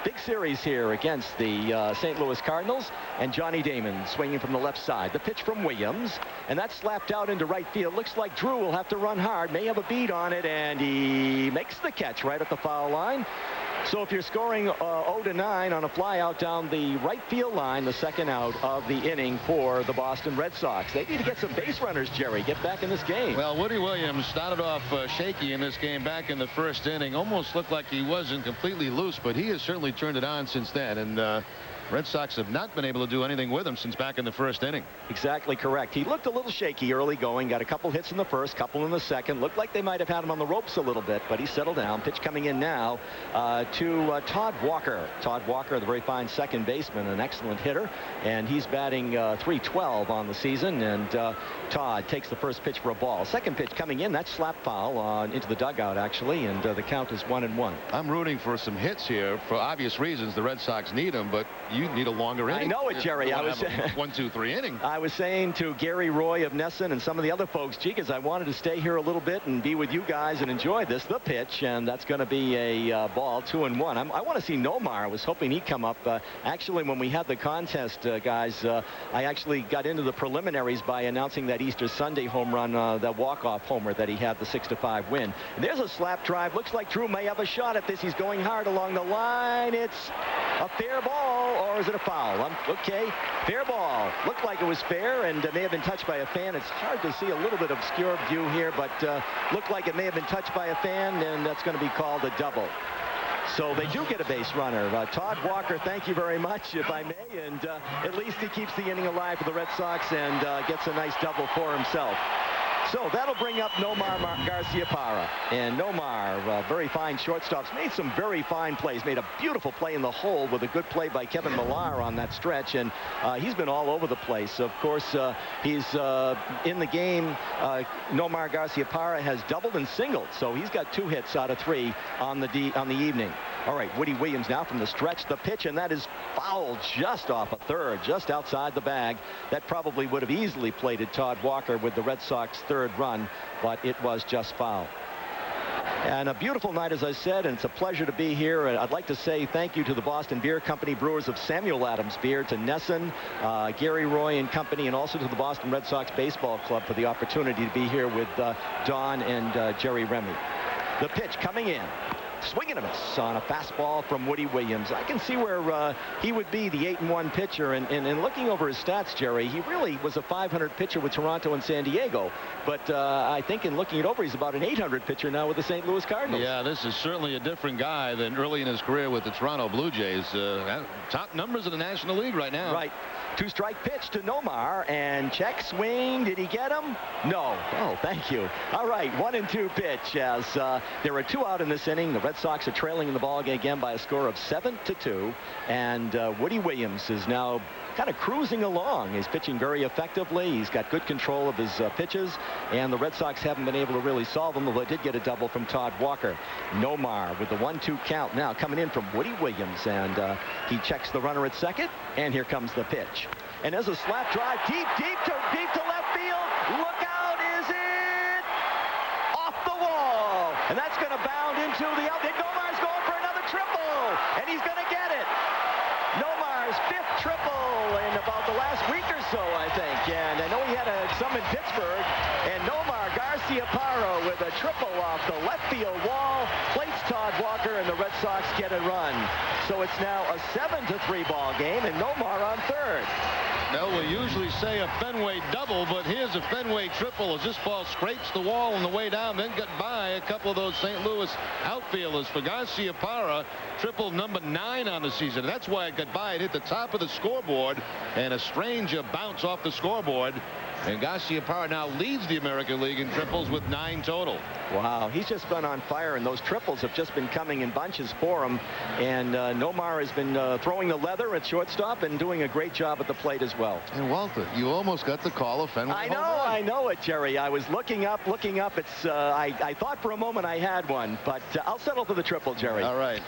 big series here against the St. Louis Cardinals, and Johnny Damon swinging from the left side. The pitch from Williams, and that's slapped out into right field. Looks like Drew will have to run hard, may have a beat on it, and he makes the catch right at the foul line. So if you're scoring 0-9 on a fly out down the right field line, the 2nd out of the inning for the Boston Red Sox. They need to get some base runners, Jerry. Get back in this game. Well, Woody Williams started off shaky in this game back in the 1st inning. Almost looked like he wasn't completely loose, but he has certainly turned it on since then. And Red Sox have not been able to do anything with him since back in the first inning. Exactly correct. He looked a little shaky early going. Got a couple hits in the first, couple in the second. Looked like they might have had him on the ropes a little bit, but he settled down. Pitch coming in now to Todd Walker. Todd Walker, the very fine second baseman, an excellent hitter, and he's batting .312 on the season. And Todd takes the first pitch for a ball. Second pitch coming in, that's slap foul into the dugout actually, and the count is 1-1. I'm rooting for some hits here for obvious reasons. The Red Sox need them, but you need a longer inning. I know it, Jerry. I was 1, 2, 3 inning. I was saying to Gary Roy of Nesson and some of the other folks, gee, because I wanted to stay here a little bit and be with you guys and enjoy this. The pitch, and that's going to be a ball, 2-1. I want to see Nomar. I was hoping he'd come up. Actually, when we had the contest, guys, I actually got into the preliminaries by announcing that Easter Sunday home run, that walk-off homer that he had, the 6-5 win. And there's a slap drive. Looks like Drew may have a shot at this. He's going hard along the line. It's a fair ball, or is it a foul? Okay, fair ball. Looked like it was fair, and may have been touched by a fan. It's hard to see, a little bit obscure view here, but looked like it may have been touched by a fan, and that's going to be called a double. So they do get a base runner. Todd Walker, thank you very much, if I may, and at least he keeps the inning alive for the Red Sox and gets a nice double for himself. So that'll bring up Nomar Garciaparra. And Nomar, very fine shortstops, made some very fine plays, made a beautiful play in the hole with a good play by Kevin Millar on that stretch. And he's been all over the place. Of course, he's in the game. Nomar Garciaparra has doubled and singled. So he's got 2 hits out of 3 on the evening. All right, Woody Williams now from the stretch, the pitch, and that is fouled just off a third, just outside the bag. That probably would have easily plated Todd Walker with the Red Sox third run, but it was just foul. And a beautiful night, as I said, and it's a pleasure to be here. And I'd like to say thank you to the Boston Beer Company, brewers of Samuel Adams beer, to Nesson, Gary Roy and company, and also to the Boston Red Sox Baseball Club for the opportunity to be here with Don and Jerry Remy. The pitch coming in. Swing and a miss on a fastball from Woody Williams. I can see where he would be the 8-1 pitcher, and looking over his stats, Jerry, he really was a 500 pitcher with Toronto and San Diego, but I think in looking it over, he's about an 800 pitcher now with the St. Louis Cardinals. Yeah, this is certainly a different guy than early in his career with the Toronto Blue Jays. Top numbers in the National League right now. Right. 2-strike pitch to Nomar, and check swing. Did he get him? No. Oh, thank you. All right, 1-2 pitch as there are 2 out in this inning. The Red Sox are trailing in the ballgame again by a score of 7-2, and Woody Williams is now kind of cruising along. He's pitching very effectively. He's got good control of his pitches, and the Red Sox haven't been able to really solve them, although they did get a double from Todd Walker. Nomar with the 1-2 count now coming in from Woody Williams, and he checks the runner at second, and here comes the pitch. And there's a slap drive deep to left field. Look out, is it off the wall? And that's going to bound into the out. Nomar's going for another triple, and he's going to get it. Nomar's 5th triple in about the last week or so, I think. And I know he had some in Pittsburgh. And Nomar Garciaparra with a triple off the left field wall plates Todd Walker, and the Red Sox get a run. So it's now a 7-3 ball game, and Nomar on third. No, we usually say a Fenway double, but here's a Fenway triple as this ball scrapes the wall on the way down, then got by a couple of those St. Louis outfielders. For Garciaparra, triple number 9 on the season. That's why it got by. It hit the top of the scoreboard, and a strange bounce off the scoreboard. And Garciaparra now leads the American League in triples with 9 total. Wow, he's just been on fire, and those triples have just been coming in bunches for him. And Nomar has been throwing the leather at shortstop and doing a great job at the plate as well. And Walter, you almost got the call of Fenway. I know it, Jerry. I was looking up. It's I thought for a moment I had one, but I'll settle for the triple, Jerry. All right.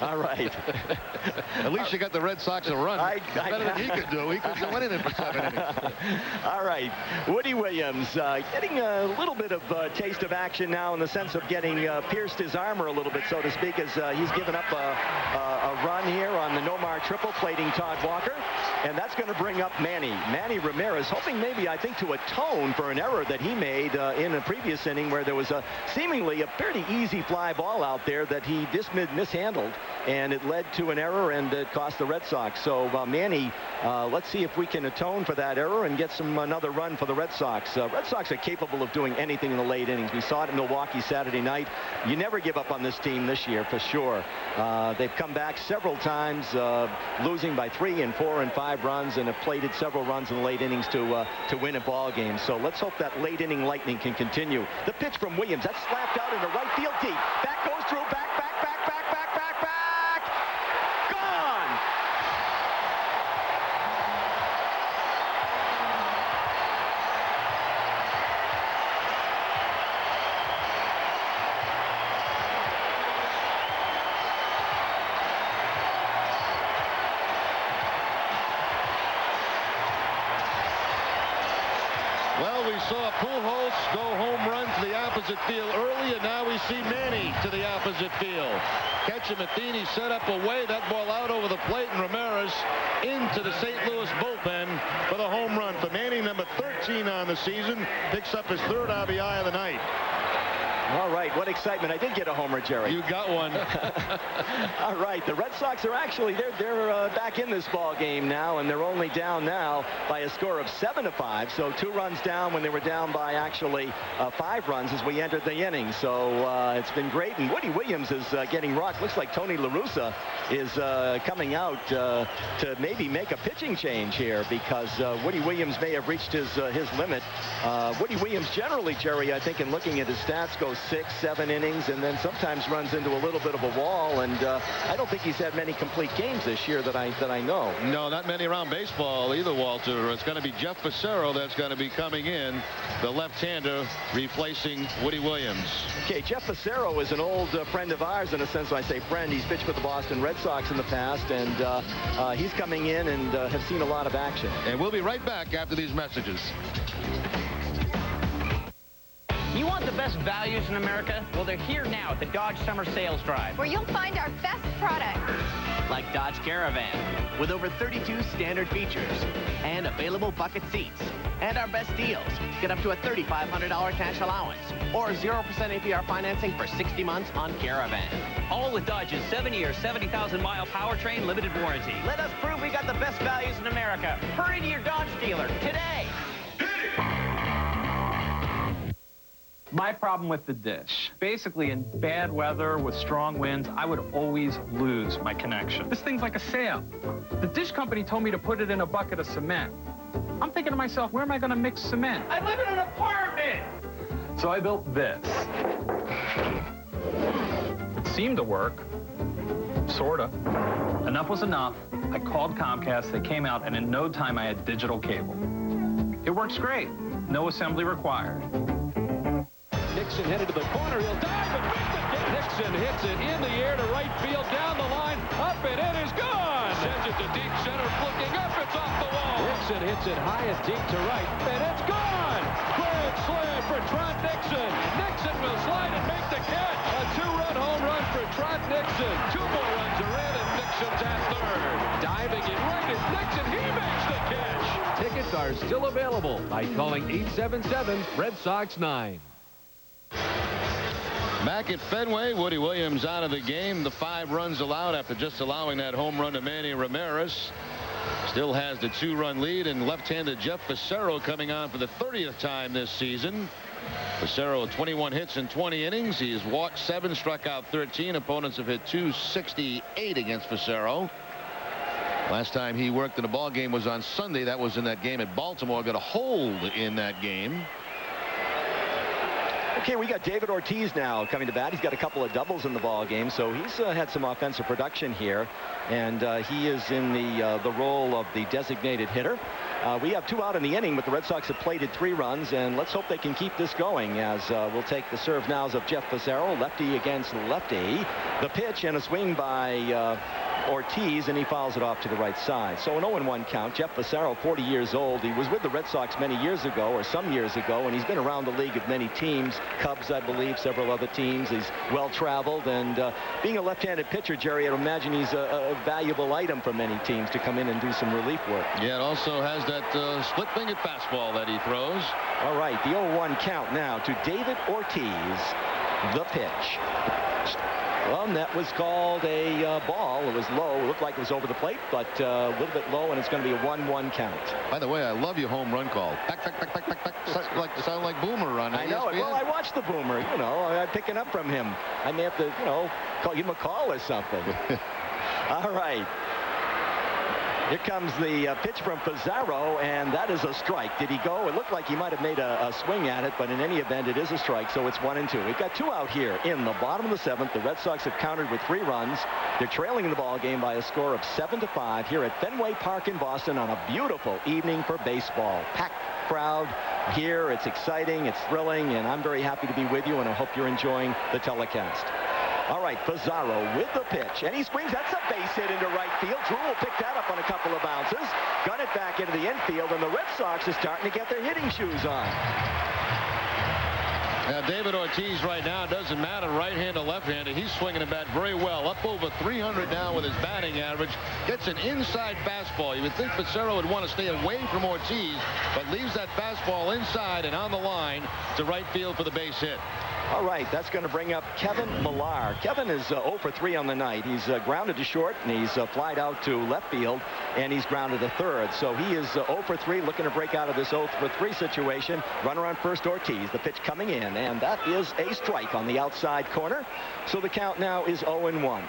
At least you got the Red Sox a run. Better than he could do. He could do anything for 7 innings. All right. Woody Williams getting a little bit of taste of action now, in the sense of getting pierced his armor a little bit, so to speak, as he's given up a run here on the Nomar triple, plating Todd Walker. And that's going to bring up Manny Ramirez, hoping maybe, I think, to atone for an error that he made in a previous inning, where there was seemingly a pretty easy fly ball out there that he mishandled, and it led to an error, and it cost the Red Sox. So Manny, let's see if we can atone for that error and get another run for the Red Sox. Red Sox are capable of doing anything in the late innings. We saw it in Milwaukee Saturday night. You never give up on this team this year, for sure. They've come back several times, losing by 3 and 4 and 5 runs, and have plated several runs in the late innings to win a ball game. So let's hope that late inning lightning can continue. The pitch from Williams, that's slapped out into right field deep. That goes through, back. Gone! Well, we saw Pujols go home run to the opposite field early, and now we see Manny to the opposite field. Matheny set up away, that ball out over the plate, and Ramirez into the St. Louis bullpen for the home run. For Manny, number 13 on the season, picks up his 3rd RBI of the night. All right, what excitement. I did get a homer, Jerry. You got one. All right, the Red Sox are actually, they're back in this ball game now, and they're only down now by a score of 7-5. So 2 runs down when they were down by actually 5 runs as we entered the inning. So it's been great, and Woody Williams is getting rocked. Looks like Tony La Russa is coming out to maybe make a pitching change here, because Woody Williams may have reached his limit. Woody Williams generally, Jerry, I think in looking at his stats, goes 6, 7 innings, and then sometimes runs into a little bit of a wall, and I don't think he's had many complete games this year that I know. No, not many around baseball either, Walter. It's going to be Jeff Fassero that's going to be coming in, the left-hander, replacing Woody Williams. Okay, Jeff Fassero is an old friend of ours, in a sense. When I say friend, he's pitched for the Boston Red Sox in the past, and he's coming in and has seen a lot of action. And we'll be right back after these messages. You want the best values in America? Well, they're here now at the Dodge Summer Sales Drive, where you'll find our best products. Like Dodge Caravan, with over 32 standard features and available bucket seats. And our best deals. Get up to a $3,500 cash allowance or 0% APR financing for 60 months on Caravan. All with Dodge's 7-year, 70,000-mile powertrain limited warranty. Let us prove we got the best values in America. Hurry to your Dodge dealer today. My problem with the dish. Basically, in bad weather with strong winds, I would always lose my connection. This thing's like a sail. The dish company told me to put it in a bucket of cement. I'm thinking to myself, where am I going to mix cement? I live in an apartment! So I built this. It seemed to work. Sorta. Enough was enough. I called Comcast, they came out, and in no time I had digital cable. It works great. No assembly required. Nixon headed to the corner. He'll dive and make the catch. Nixon hits it in the air to right field, down the line, up, and it is gone. Sends it to deep center, looking up, it's off the wall. Nixon hits it high and deep to right, and it's gone. Grand slam for Trot Nixon. Nixon will slide and make the catch. A 2-run home run for Trot Nixon. 2 more runs are in, and Nixon's at third. Diving in right is Nixon. He makes the catch. Tickets are still available by calling 877 Red Sox 9. Back at Fenway, Woody Williams out of the game. The 5 runs allowed after just allowing that home run to Manny Ramirez. Still has the 2-run lead, and left-handed Jeff Fassero coming on for the 30th time this season. Fassero 21 hits in 20 innings. He has walked 7, struck out 13. Opponents have hit 268 against Fassero. Last time he worked in a ball game was on Sunday. That was in that game at Baltimore. Got a hold in that game. Okay, we got David Ortiz now coming to bat. He's got a couple of doubles in the ball game, so he's had some offensive production here, and he is in the role of the designated hitter. We have 2 out in the inning, but the Red Sox have plated 3 runs, and let's hope they can keep this going, as we'll take the serve nows of Jeff Fassero, lefty against lefty. The pitch and a swing by Ortiz, and he fouls it off to the right side. So an 0-1 count. Jeff Fassero, 40 years old. He was with the Red Sox many years ago, or some years ago, and he's been around the league with many teams. Cubs, I believe, several other teams. He's well-traveled, and being a left-handed pitcher, Jerry, I'd imagine he's a valuable item for many teams to come in and do some relief work. Yeah, it also has that split-fingered fastball that he throws. All right, the 0-1 count now to David Ortiz. The pitch. Well, that was called a ball. It was low. It looked like it was over the plate, but a little bit low, and it's going to be a 1-1 count. By the way, I love your home run call. Back, back, back, back, back, back. Sound like Boomer on I know it. ESPN. Well, I watched the Boomer. You know, I'm picking up from him. I may have to, you know, give him a call or something. All right. Here comes the pitch from Pizarro, and that is a strike. Did he go? It looked like he might have made a swing at it, but in any event, it is a strike, so it's 1-2. We've got 2 out here in the bottom of the 7th. The Red Sox have countered with 3 runs. They're trailing in the ball game by a score of 7-5 here at Fenway Park in Boston on a beautiful evening for baseball. Packed crowd here. It's exciting. It's thrilling, and I'm very happy to be with you, and I hope you're enjoying the telecast. All right, Pizarro with the pitch, and he swings. That's a base hit into right field. Drew will pick that up on a couple of bounces, gun it back into the infield, and the Red Sox are starting to get their hitting shoes on. Now, David Ortiz right now, doesn't matter right-handed or left-handed. He's swinging the bat very well. Up over 300 now with his batting average. Gets an inside fastball. You would think Pizarro would want to stay away from Ortiz, but leaves that fastball inside and on the line to right field for the base hit. All right, that's going to bring up Kevin Millar. Kevin is 0 for 3 on the night. He's grounded to short, and he's flied out to left field, and he's grounded to third. So he is 0 for 3, looking to break out of this 0 for 3 situation. Runner on first, Ortiz. The pitch coming in, and that is a strike on the outside corner. So the count now is 0-1.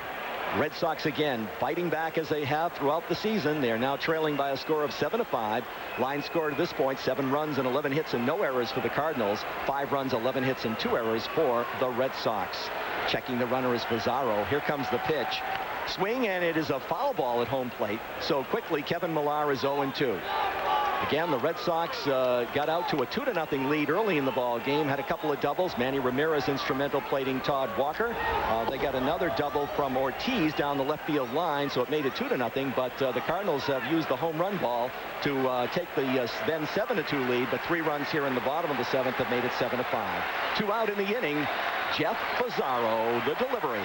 Red Sox again fighting back as they have throughout the season. They are now trailing by a score of 7-5. Line score to this point, 7 runs and 11 hits and no errors for the Cardinals. 5 runs, 11 hits and 2 errors for the Red Sox. Checking the runner is Pizarro. Here comes the pitch. Swing, and it is a foul ball at home plate. So quickly, Kevin Millar is 0-2. Again, the Red Sox got out to a 2-0 lead early in the ball game. Had a couple of doubles. Manny Ramirez instrumental plating Todd Walker. They got another double from Ortiz down the left field line, so it made it 2-0. But the Cardinals have used the home run ball to take the then 7-2 lead. But 3 runs here in the bottom of the 7th have made it 7-5. 2 out in the inning. Jeff Pizarro, the delivery.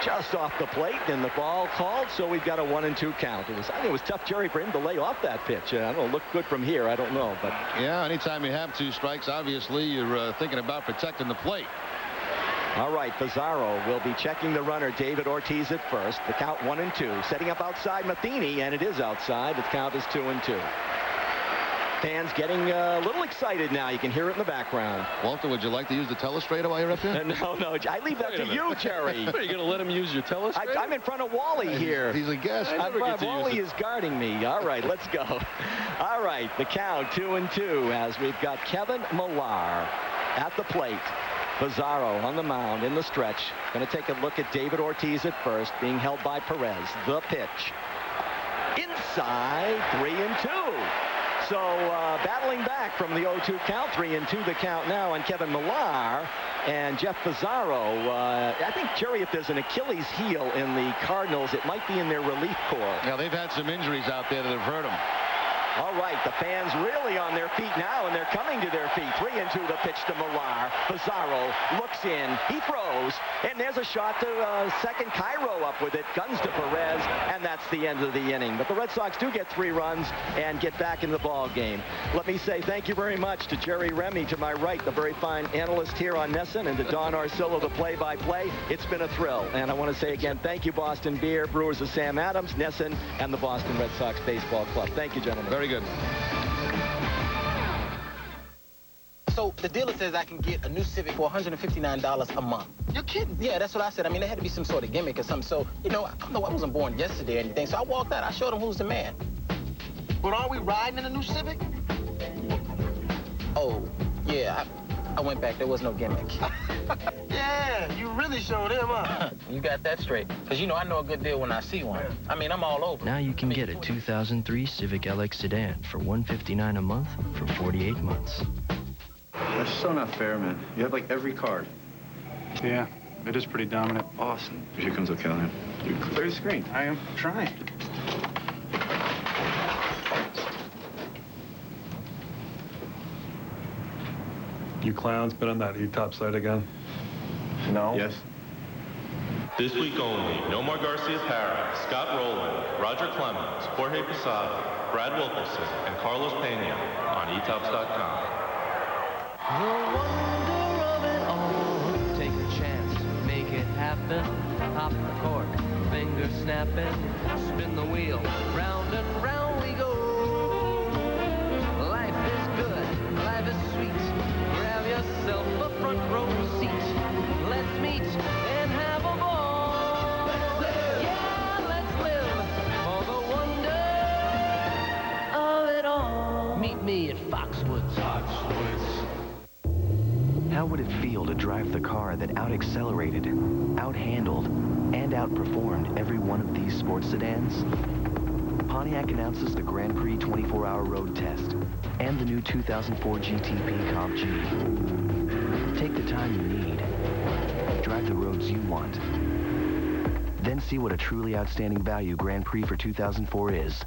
Just off the plate, and the ball called, so we've got a 1-2 count. I think it was tough, Jerry, for him to lay off that pitch. I don't know, look good from here. I don't know, but yeah, anytime you have 2 strikes, obviously you're thinking about protecting the plate. All right, Pizarro will be checking the runner, David Ortiz, at first. The count 1-2. Setting up outside Matheny, and it is outside. The count is 2-2. Fans getting a little excited now. You can hear it in the background. Walter, would you like to use the telestrator while you're up here? No, I leave that to you, Jerry. Are you going to let him use your telestrator? I'm in front of Wally here. He's a guest. Wally is guarding me. All right, let's go. All right, the count 2-2 as we've got Kevin Millar at the plate. Pizarro on the mound in the stretch. Going to take a look at David Ortiz at first, being held by Perez. The pitch. Inside, 3-2. So battling back from the 0-2 count, 3-2 the count now on Kevin Millar and Jeff Pizarro. I think, Jerry, if there's an Achilles heel in the Cardinals, it might be in their relief corps. Yeah, they've had some injuries out there that have hurt them. All right, the fans really on their feet now, and they're coming to their feet. 3-2 the pitch to Millar. Pizarro looks in. He throws, and there's a shot to second. Cairo up with it. Guns to Perez, and that's the end of the inning. But the Red Sox do get 3 runs and get back in the ball game. Let me say thank you very much to Jerry Remy to my right, the very fine analyst here on NESN, and to Don Arcillo, the play-by-play. It's been a thrill. And I want to say again, thank you, Boston Beer, Brewers of Sam Adams, NESN, and the Boston Red Sox Baseball Club. Thank you, gentlemen. Very good. So the dealer says I can get a new Civic for $159 a month. You're kidding? Yeah, that's what I said. I mean, there had to be some sort of gimmick or something. So, you know, I wasn't born yesterday or anything. So I walked out. I showed him who's the man. But aren't we riding in a new Civic? Oh, yeah. I went back. There was no gimmick. Yeah, you really showed him up. You got that straight. Because, you know, I know a good deal when I see one. I mean, I'm all over. Now you can get a 2003 Civic LX sedan for $159 a month for 48 months. That's so not fair, man. You have, like, every card. Yeah, it is pretty dominant. Awesome. Here comes O'Callaghan. You clear the screen. I am trying. You clowns been on that E-Top site again? No. Yes. This week only, Nomar Garcia-Parra, Scott Rowland, Roger Clemens, Jorge Posada, Brad Wilkerson, and Carlos Pena on etops.com. The wonder of it all. Take a chance, make it happen. Pop the cork, finger snapping. Spin the wheel, round and round we go. Life is good. Foxwoods. How would it feel to drive the car that out-accelerated, out-handled, and outperformed every one of these sports sedans? Pontiac announces the Grand Prix 24-hour road test and the new 2004 GTP Comp G. Take the time you need. Drive the roads you want. Then see what a truly outstanding value Grand Prix for 2004 is.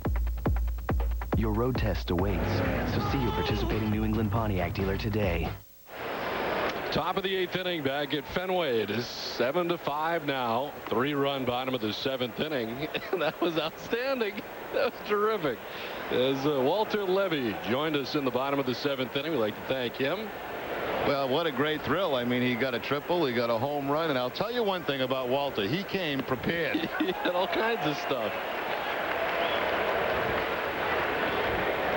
Your road test awaits, so see your participating New England Pontiac dealer today. Top of the 8th inning back at Fenway. It is 7-5 now. 3-run bottom of the 7th inning. That was outstanding. That was terrific. As Walter Levy joined us in the bottom of the 7th inning, we'd like to thank him. Well, what a great thrill. I mean, he got a triple, he got a home run, and I'll tell you one thing about Walter. He came prepared. He had all kinds of stuff.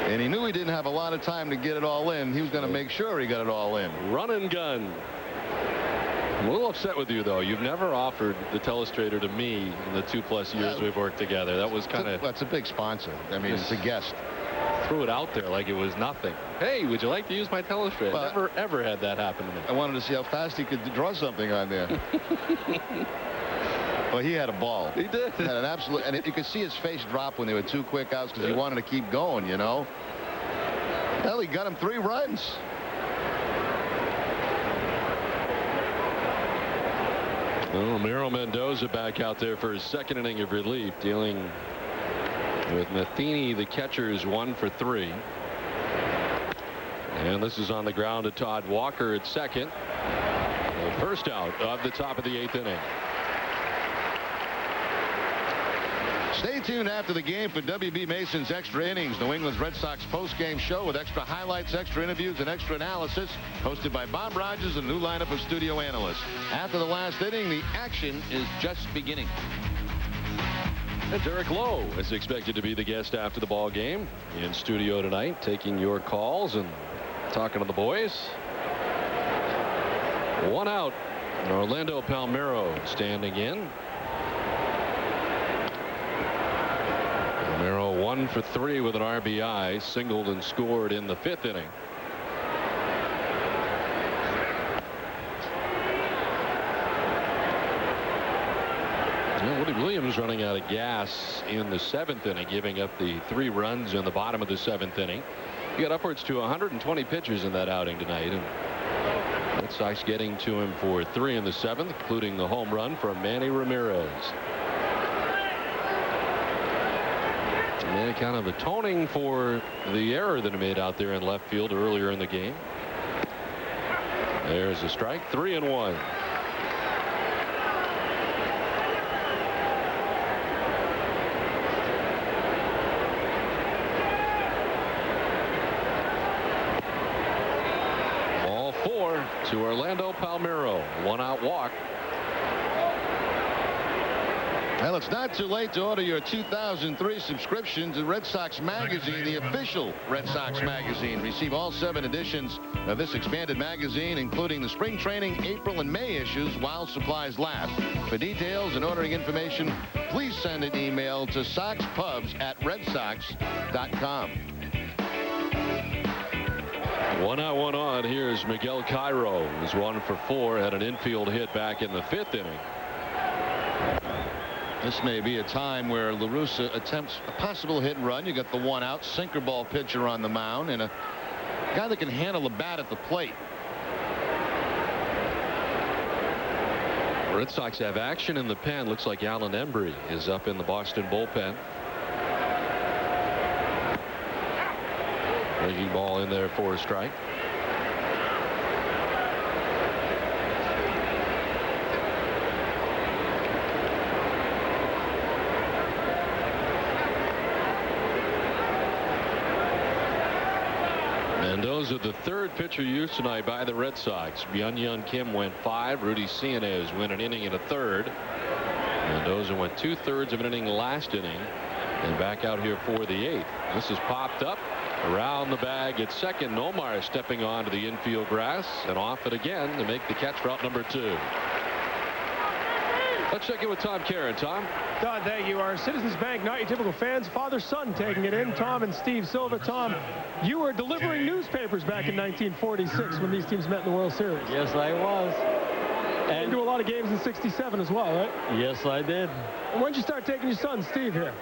And he knew he didn't have a lot of time to get it all in. He was going to make sure he got it all in. Run and gun. I'm a little upset with you, though. You've never offered the telestrator to me in the 2+ years we've worked together. That was kind of... That's a big sponsor. I mean, it's a guest. Threw it out there like it was nothing. Hey, would you like to use my telestrator? Well, never, ever had that happen to me. I wanted to see how fast he could draw something on there. Well, he had a ball. He did. He had an absolute, and you could see his face drop when they were 2 quick outs because he wanted to keep going, you know. Hell, he got him 3 runs. Well, Miro Mendoza back out there for his 2nd inning of relief, dealing with Matheny. The catcher is 1 for 3. And this is on the ground to Todd Walker at 2nd. The first out of the top of the 8th inning. Stay tuned after the game for W.B. Mason's Extra Innings, New England's Red Sox post-game show with extra highlights, extra interviews, and extra analysis, hosted by Bob Rogers and a new lineup of studio analysts. After the last inning, the action is just beginning. And Derek Lowe is expected to be the guest after the ball game in studio tonight, taking your calls and talking to the boys. 1 out. Orlando Palmeiro standing in. Palmeiro 1 for 3 with an RBI, singled and scored in the 5th inning. Woody Williams running out of gas in the 7th inning, giving up the 3 runs in the bottom of the 7th inning. He got upwards to 120 pitches in that outing tonight, and Red Sox getting to him for 3 in the 7th, including the home run from Manny Ramirez. And kind of atoning for the error that he made out there in left field earlier in the game. There's a strike. 3-1. Ball 4 to Orlando Palmeiro. 1-out walk. Well, it's not too late to order your 2003 subscription to Red Sox Magazine, the official Red Sox magazine. Receive all 7 editions of this expanded magazine, including the spring training, April and May issues while supplies last. For details and ordering information, please send an email to soxpubs@redsox.com. 1 out, 1 on. Here's Miguel Cairo, who's 1 for 4, had an infield hit back in the 5th inning. This may be a time where La Russa attempts a possible hit and run. You got the 1 out sinker ball pitcher on the mound and a guy that can handle the bat at the plate. Red Sox have action in the pen. Looks like Alan Embry is up in the Boston bullpen. Breaking ball in there for a strike. Mendoza, the 3rd pitcher used tonight by the Red Sox. Byung-Hyun Kim went 5. Rudy Cianez went an inning and a 3rd. Mendoza went 2/3 of an inning last inning and back out here for the 8th. This is popped up around the bag at 2nd. Nomar stepping onto the infield grass and off it again to make the catch for out number 2. Let's check in with Tom Caron. Tom? Don, thank you. Our Citizens Bank, not your typical fans, father-son taking it in. Tom and Steve Silva. Tom, you were delivering newspapers back in 1946 when these teams met in the World Series. Yes, I was. And you do a lot of games in 67 as well, right? Yes, I did. And when did you start taking your son, Steve, here?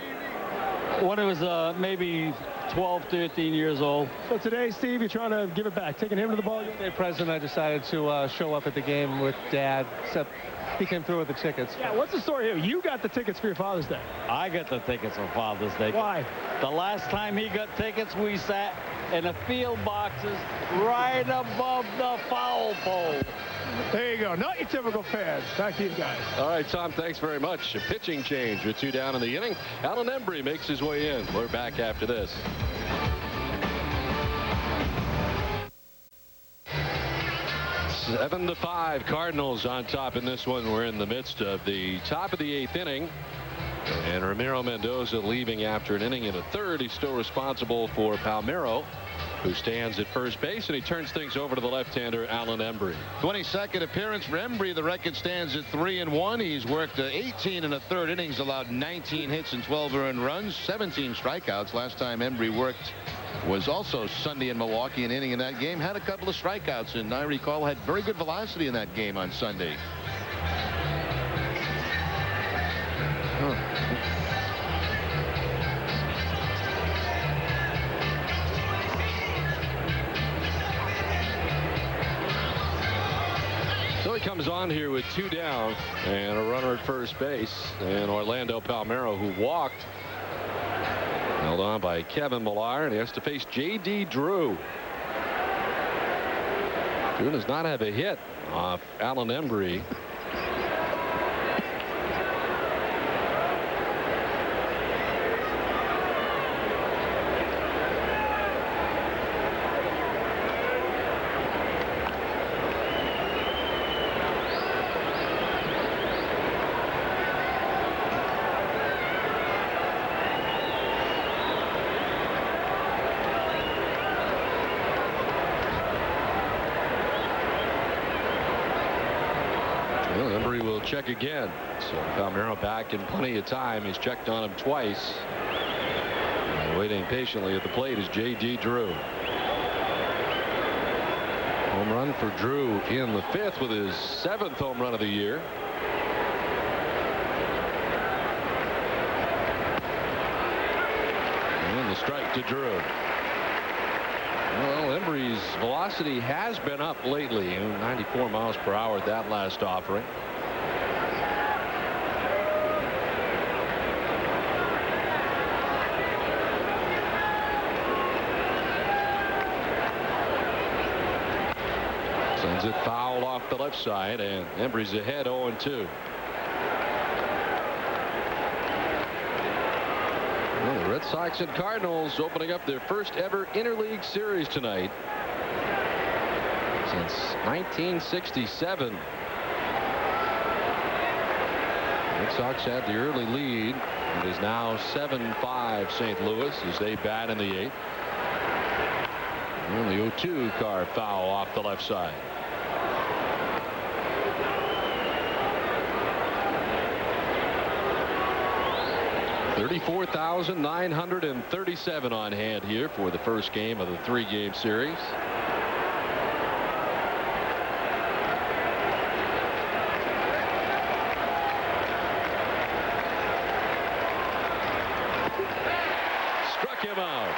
When it was maybe 12, 13 years old. So today, Steve, you're trying to give it back, taking him to the ball game? Day President, I decided to show up at the game with Dad, except he came through with the tickets. Yeah, what's the story here? You got the tickets for your Father's Day. I got the tickets for Father's Day. Why? The last time he got tickets, we sat in the field boxes right above the foul pole. There you go. Not your typical fans. Back to you guys. All right, Tom, thanks very much. A pitching change with 2 down in the inning. Alan Embry makes his way in. We're back after this. Seven to 5, Cardinals on top in this one. We're in the midst of the top of the 8th inning. And Ramiro Mendoza leaving after an inning in a third. He's still responsible for Palmeiro, who stands at first base, and he turns things over to the left-hander, Alan Embry. 22nd appearance for Embry. The record stands at 3-1. He's worked 18 in the third innings, allowed 19 hits and 12 earned runs, 17 strikeouts. Last time Embry worked was also Sunday in Milwaukee. An inning in that game, had a couple of strikeouts, and I recall had very good velocity in that game on Sunday. So he comes on here with 2 down and a runner at first base, and Orlando Palmeiro, who walked, held on by Kevin Millar, and he has to face J.D. Drew. Drew does not have a hit off Alan Embry. Check again. So Palmeiro back in plenty of time. He's checked on him twice. And waiting patiently at the plate is J.D. Drew. Home run for Drew in the 5th with his 7th home run of the year. And the strike to Drew. Well, Embry's velocity has been up lately. 94 miles per hour at that last offering. Sends it foul off the left side, and Embry's ahead 0-2. Well, the Red Sox and Cardinals opening up their first ever interleague series tonight since 1967. The Red Sox had the early lead. It is now 7-5 St. Louis as they bat in the 8th. And the 0-2 car foul off the left side. $34,937 on hand here for the first game of the 3-game series. Struck him out.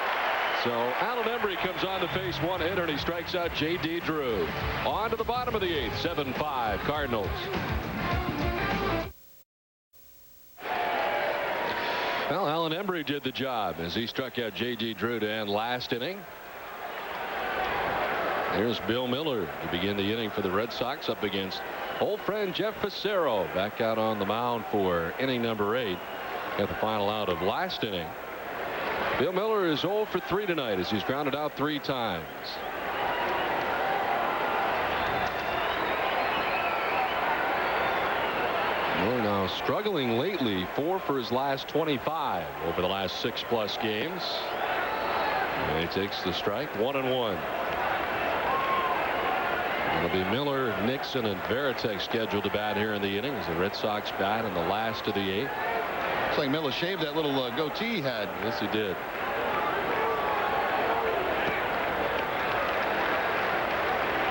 So Alan Embry comes on to face one hitter, and he strikes out J.D. Drew. On to the bottom of the 8th, 7-5 Cardinals. Well, Alan Embry did the job as he struck out J.D. Drew to end last inning. Here's Bill Miller to begin the inning for the Red Sox up against old friend Jeff Facero back out on the mound for inning number 8 at the final out of last inning. Bill Miller is 0 for 3 tonight as he's grounded out 3 times. Miller now struggling lately, 4 for his last 25 over the last 6+ games. And he takes the strike, 1-1. It'll be Miller, Nixon, and Varitek scheduled to bat here in the inning as the Red Sox bat in the last of the 8th. Looks like Miller shaved that little goatee he had. Yes, he did.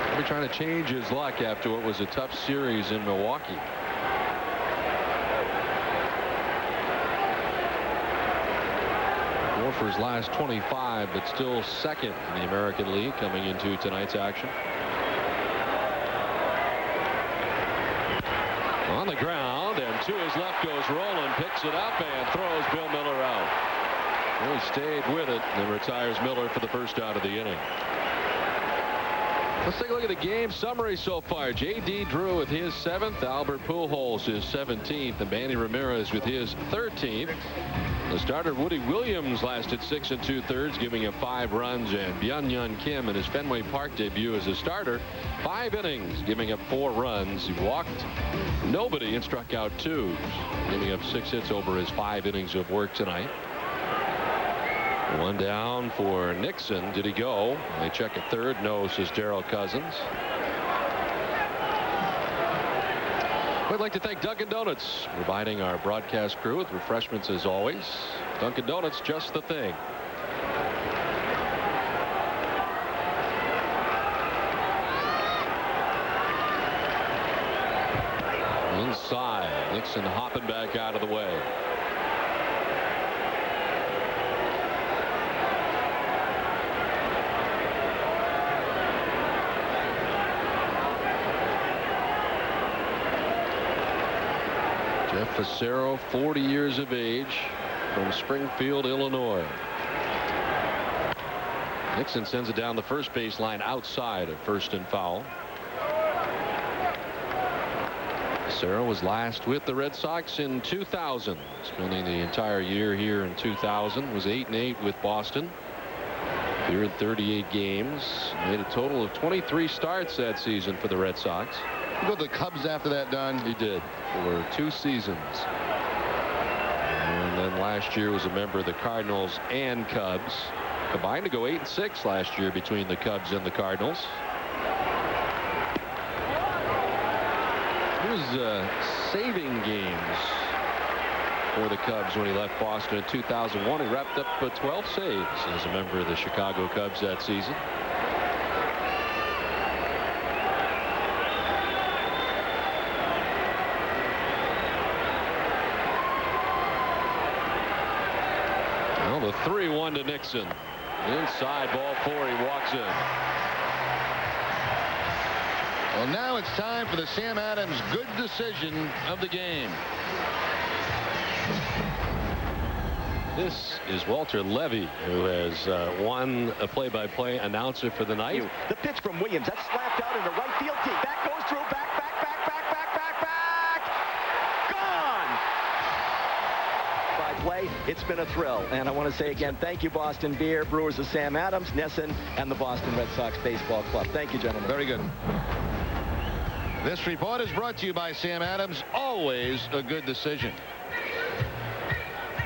He'll be trying to change his luck after what was a tough series in Milwaukee. For his last 25, but still second in the American League coming into tonight's action. On the ground, and to his left goes Rolen, picks it up and throws Bill Miller out. Well, he stayed with it and retires Miller for the first out of the inning. Let's take a look at the game summary so far. J.D. Drew with his 7th, Albert Pujols his 17th, and Manny Ramirez with his 13th. The starter Woody Williams lasted 6 2/3, giving up 5 runs, and Byung-Hyun Kim in his Fenway Park debut as a starter, 5 innings, giving up 4 runs. He walked nobody and struck out 2, giving up 6 hits over his 5 innings of work tonight. 1 down for Nixon. Did he go? They check at third. No, says Darrell Cousins. We'd like to thank Dunkin' Donuts, providing our broadcast crew with refreshments as always. Dunkin' Donuts, just the thing. Inside, Nixon hopping back out of the way. Jeff Facero, 40 years of age, from Springfield, Illinois. Nixon sends it down the first base line outside of first and foul. Facero was last with the Red Sox in 2000, spending the entire year here in 2000. Was 8-8 with Boston. Appeared 38 games. Made a total of 23 starts that season for the Red Sox. You go to the Cubs after that, Don? He did, for 2 seasons. And then last year was a member of the Cardinals and Cubs. Combined to go 8-6 last year between the Cubs and the Cardinals. He was saving games for the Cubs when he left Boston in 2001. He wrapped up 12 saves as a member of the Chicago Cubs that season. The 3-1 to Nixon. Inside, ball 4. He walks in. Well, now it's time for the Sam Adams good decision of the game. This is Walter Levy, who has won a play-by-play announcer for the night. The pitch from Williams. That's slapped out into right field. That goes through. Back. Play. It's been a thrill, and I want to say again, thank you, Boston Beer, Brewers of Sam Adams, Nesson, and the Boston Red Sox Baseball Club. Thank you, gentlemen. Very good. This report is brought to you by Sam Adams. Always a good decision.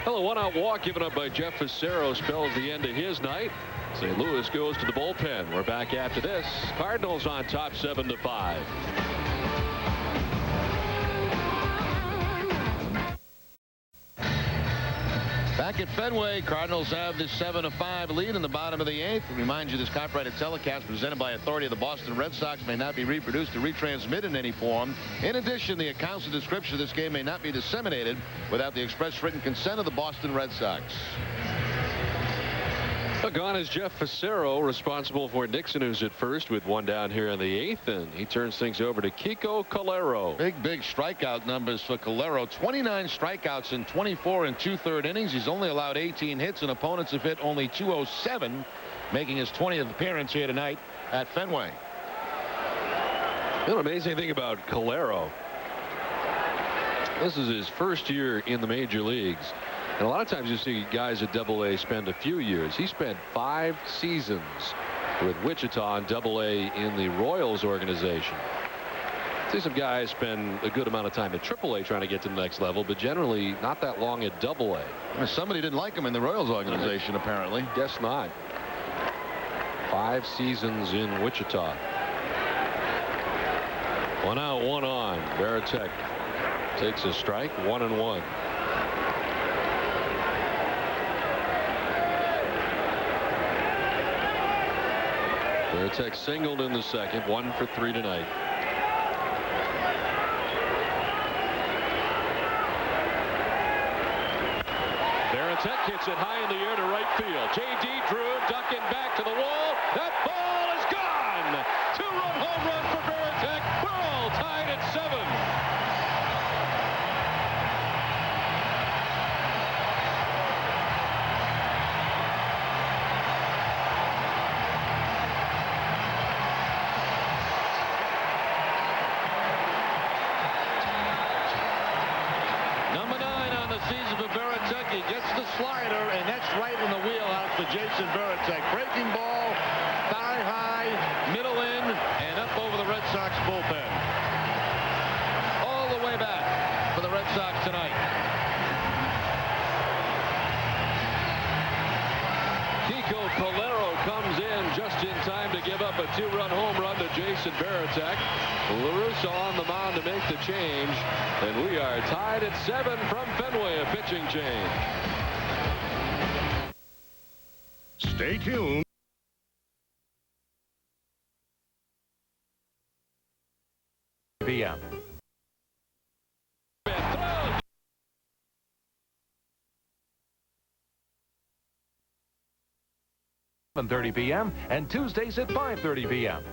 Well, a 1-out walk given up by Jeff Facero spells the end of his night. St. Louis goes to the bullpen. We're back after this. Cardinals on top 7-5. Back at Fenway, Cardinals have the 7-5 lead in the bottom of the 8th. Remind you, this copyrighted telecast presented by authority of the Boston Red Sox may not be reproduced or retransmitted in any form. In addition, the accounts and description of this game may not be disseminated without the express written consent of the Boston Red Sox. Gone is Jeff Facero, responsible for Nixon, who's at first with 1 down here in the 8th, and he turns things over to Kiko Calero. Big strikeout numbers for Calero. 29 strikeouts in 24 2/3 innings. He's only allowed 18 hits, and opponents have hit only 207, making his 20th appearance here tonight at Fenway. The amazing thing about Calero, this is his first year in the major leagues. And a lot of times you see guys at Double-A spend a few years. He spent 5 seasons with Wichita and Double-A in the Royals organization. See some guys spend a good amount of time at Triple-A trying to get to the next level, but generally not that long at Double-A. Somebody didn't like him in the Royals organization, apparently. Guess not. 5 seasons in Wichita. One out, one on. Varitek takes a strike, 1-1. Varitek singled in the second, 1 for 3 tonight. Varitek hits it high in the air to right field. J.D. Drew ducking back to the wall. That ball is gone. 2-run home run for Varitek. We're all tied at 7. Number 9 on the season for Varitek. He gets the slider, and that's right in the wheelhouse for Jason Varitek. Breaking ball, thigh high, middle in, and up over the Red Sox bullpen. All the way back for the Red Sox tonight. Kiko Polero comes in just in time to give up a 2-run home run to Jason Varitek. LaRussa on the mound to make the change, and we are tied at 7 from Fenway, a pitching change. Stay tuned. PM. 7:30 p.m. and Tuesdays at 5:30 p.m.